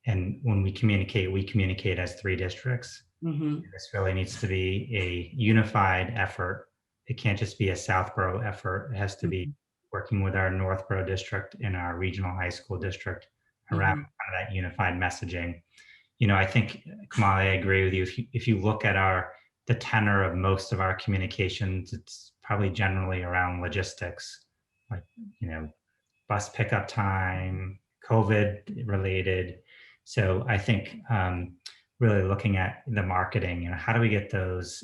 And when we communicate as 3 districts. Mm-hmm. This really needs to be a unified effort. It can't just be a Southborough effort. It has to be working with our Northborough district and our regional high school district around kind of that unified messaging. You know, I think, Kamali, I agree with you. If you look at the tenor of most of our communications, it's probably generally around logistics, like, you know, bus pickup time, COVID related. So I think really looking at the marketing, you know, how do we get those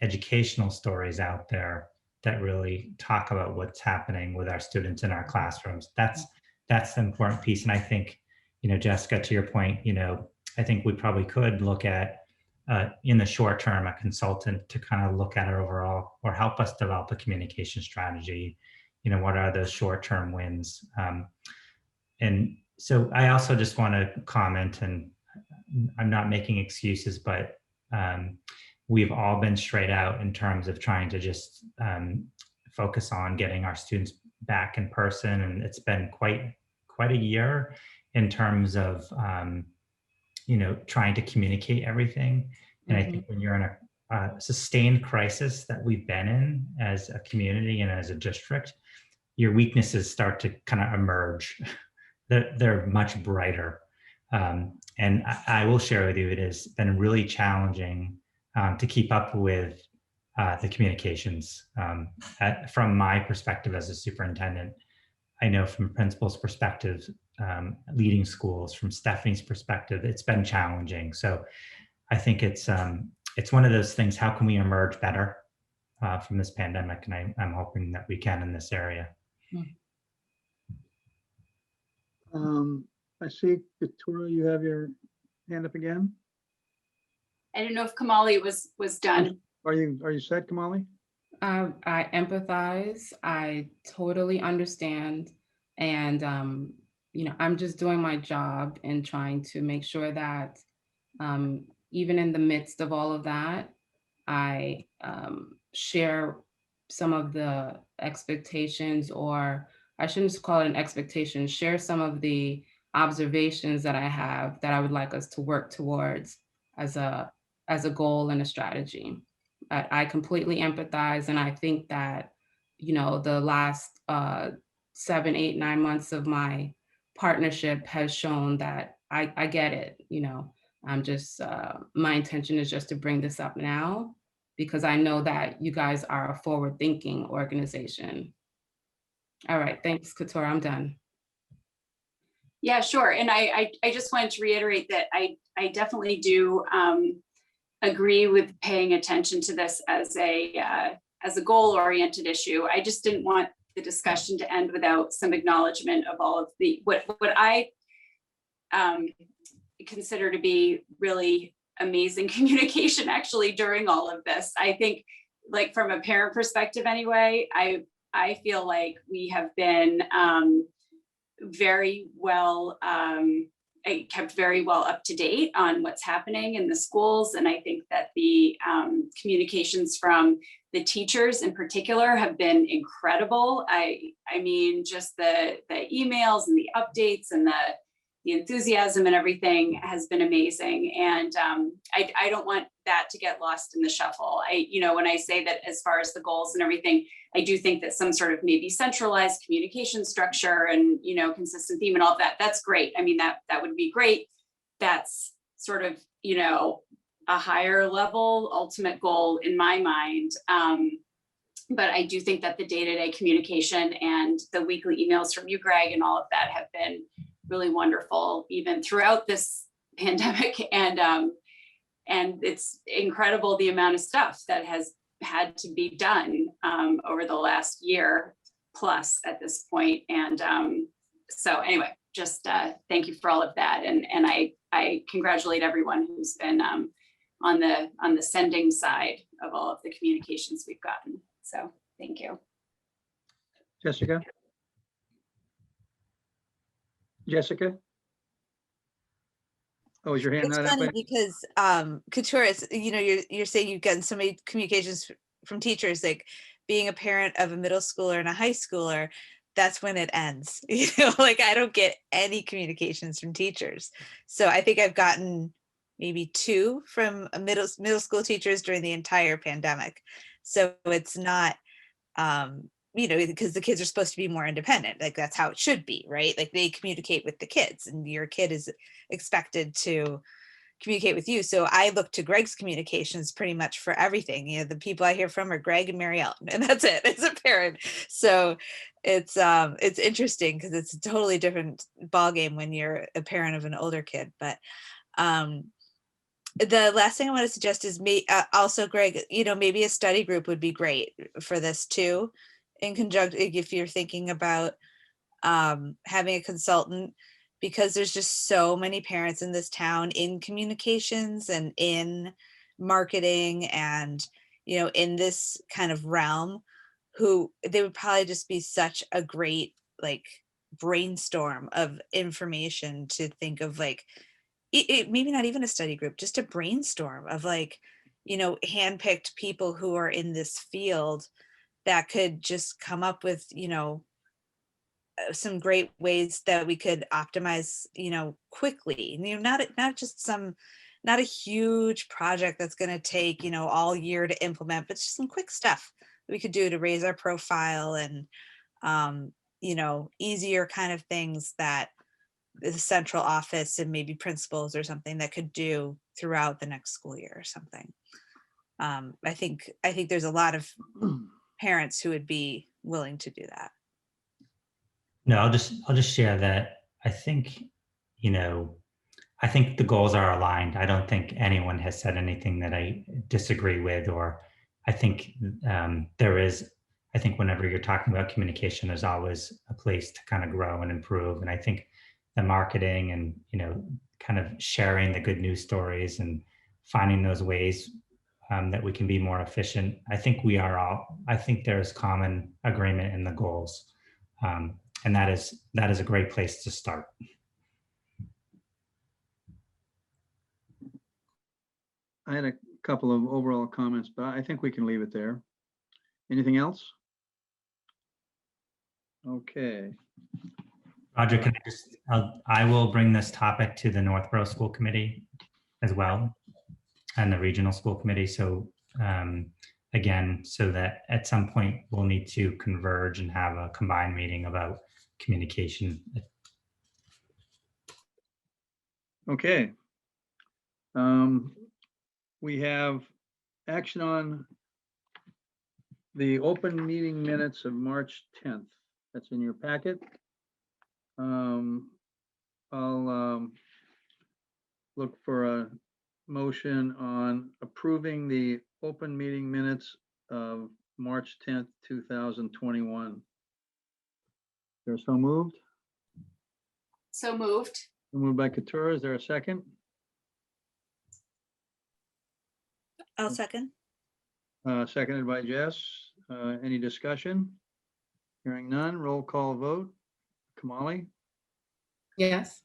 educational stories out there that really talk about what's happening with our students in our classrooms? That's the important piece. And I think, you know, Jessica, to your point, you know, I think we probably could look at in the short term a consultant to kind of look at our overall or help us develop a communication strategy. what are those short-term wins? And so I also just want to comment, and I'm not making excuses, but we've all been straight out in terms of trying to just focus on getting our students back in person. And it's been quite a year in terms of, trying to communicate everything. And I think when you're in a sustained crisis that we've been in as a community and as a district, your weaknesses start to kind of emerge. They're much brighter. And I will share with you, it has been really challenging to keep up with the communications. From my perspective as a superintendent, I know from principal's perspective, leading schools, from Stephanie's perspective, it's been challenging. So I think it's one of those things, how can we emerge better from this pandemic? And I'm hoping that we can in this area. I see, Katura, you have your hand up again. I don't know if Kamali was done. Are you set, Kamali? I empathize. I totally understand. And, I'm just doing my job and trying to make sure that even in the midst of all of that, I share some of the expectations, or I shouldn't call it an expectation, share some of the observations that I have that I would like us to work towards as a goal and a strategy. I completely empathize, and I think that, the last 7, 8, 9 months of my partnership has shown that I get it. I'm just, my intention is just to bring this up now because I know that you guys are a forward-thinking organization. All right, thanks, Katura, I'm done. Yeah, sure. And I just wanted to reiterate that I definitely do agree with paying attention to this as a goal-oriented issue. I just didn't want the discussion to end without some acknowledgement of all of the what I consider to be really amazing communication actually during all of this. I think, like, from a parent perspective anyway, I feel like we have been very well kept very well up to date on what's happening in the schools. And I think that the communications from the teachers in particular have been incredible. I mean, just the emails and the updates and the enthusiasm and everything has been amazing. And I don't want that to get lost in the shuffle. When I say that as far as the goals and everything, I do think that some sort of maybe centralized communication structure and, consistent theme and all of that, that's great. I mean, that would be great. That's sort of, a higher level ultimate goal in my mind. But I do think that the day-to-day communication and the weekly emails from you, Greg, and all of that have been really wonderful, even throughout this pandemic. And it's incredible the amount of stuff that has had to be done over the last year plus at this point. And so anyway, just thank you for all of that. And I congratulate everyone who's been on the sending side of all of the communications we've gotten. So thank you. Jessica? Jessica? Oh, is your hand It's not up? funny because Katura, you're saying you've gotten so many communications from teachers, like being a parent of a middle schooler and a high schooler, that's when it ends. Like I don't get any communications from teachers. So I think I've gotten maybe 2 from middle school teachers during the entire pandemic. So it's not, because the kids are supposed to be more independent. Like that's how it should be, right? Like they communicate with the kids and your kid is expected to communicate with you. So I look to Greg's communications pretty much for everything. The people I hear from are Greg and Mary Ellen, and that's it as a parent. So it's interesting because it's a totally different ballgame when you're a parent of an older kid. But the last thing I want to suggest is also, Greg, maybe a study group would be great for this too, in conjunction, if you're thinking about having a consultant, because there's just so many parents in this town in communications and in marketing and, in this kind of realm who they would probably just be such a great like brainstorm of information to think of, like maybe not even a study group, just a brainstorm of like, handpicked people who are in this field that could just come up with, some great ways that we could optimize, quickly. Not just not a huge project that's going to take, all year to implement, but just some quick stuff that we could do to raise our profile and, easier kind of things that the central office and maybe principals or something that could do throughout the next school year or something. I think there's a lot of parents who would be willing to do that. No, I'll just share that I think, I think the goals are aligned. I don't think anyone has said anything that I disagree with, or I think I think whenever you're talking about communication, there's always a place to kind of grow and improve. And I think the marketing and, kind of sharing the good news stories and finding those ways that we can be more efficient. I think I think there's common agreement in the goals. And that is a great place to start. I had a couple of overall comments, but I think we can leave it there. Anything else? Okay. Roger, can I will bring this topic to the Northborough School Committee as well, and the Regional School Committee. So again, so that at some point we'll need to converge and have a combined meeting about communication. Okay. We have action on the open meeting minutes of March 10th. That's in your packet. I'll look for a motion on approving the open meeting minutes of March 10th, 2021. There so moved? So moved. Moved by Couture. Is there a second? I'll second. Seconded by Jess. Any discussion? Hearing none. Roll call vote. Kamali? Yes.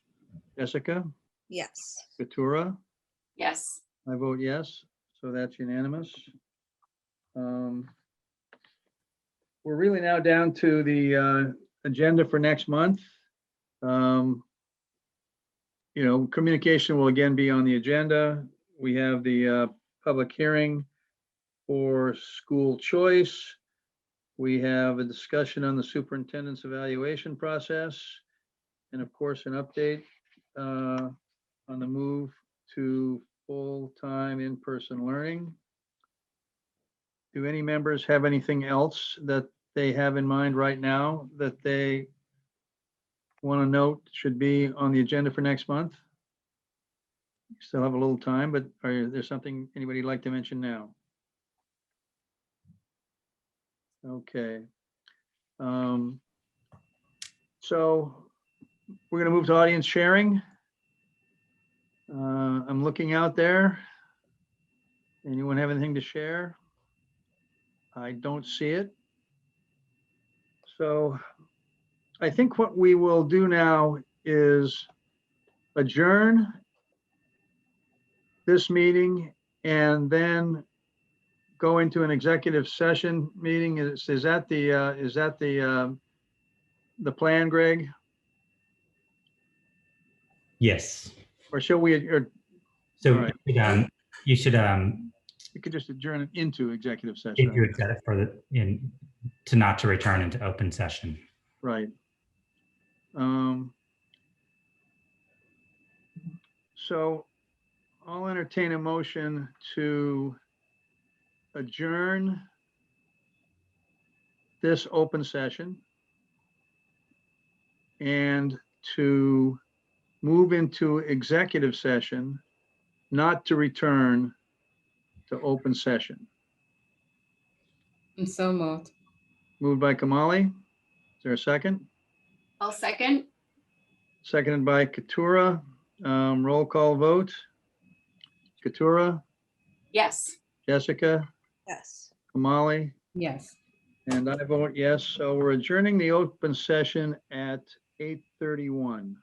Jessica? Yes. Couture? Yes. I vote yes, so that's unanimous. We're really now down to the agenda for next month. Communication will again be on the agenda. We have the public hearing for school choice. We have a discussion on the superintendent's evaluation process. And of course, an update on the move to full-time in-person learning. Do any members have anything else that they have in mind right now that they want to note should be on the agenda for next month? Still have a little time, but there something anybody like to mention now? Okay. So we're going to move to audience sharing. I'm looking out there. Anyone have anything to share? I don't see it. So I think what we will do now is adjourn this meeting and then go into an executive session meeting. Is that the plan, Greg? Yes. Or shall we? So right. you should You could just adjourn it into executive session. if you accept it for to not to return into open session. Right. So I'll entertain a motion to adjourn this open session and to move into executive session, not to return to open session. I'm so moved. Moved by Kamali. Is there a second? I'll second. Seconded by Couture. Roll call vote. Couture, Yes. Jessica, Yes. Kamali, Yes. And I vote yes. So we're adjourning the open session at 8:31.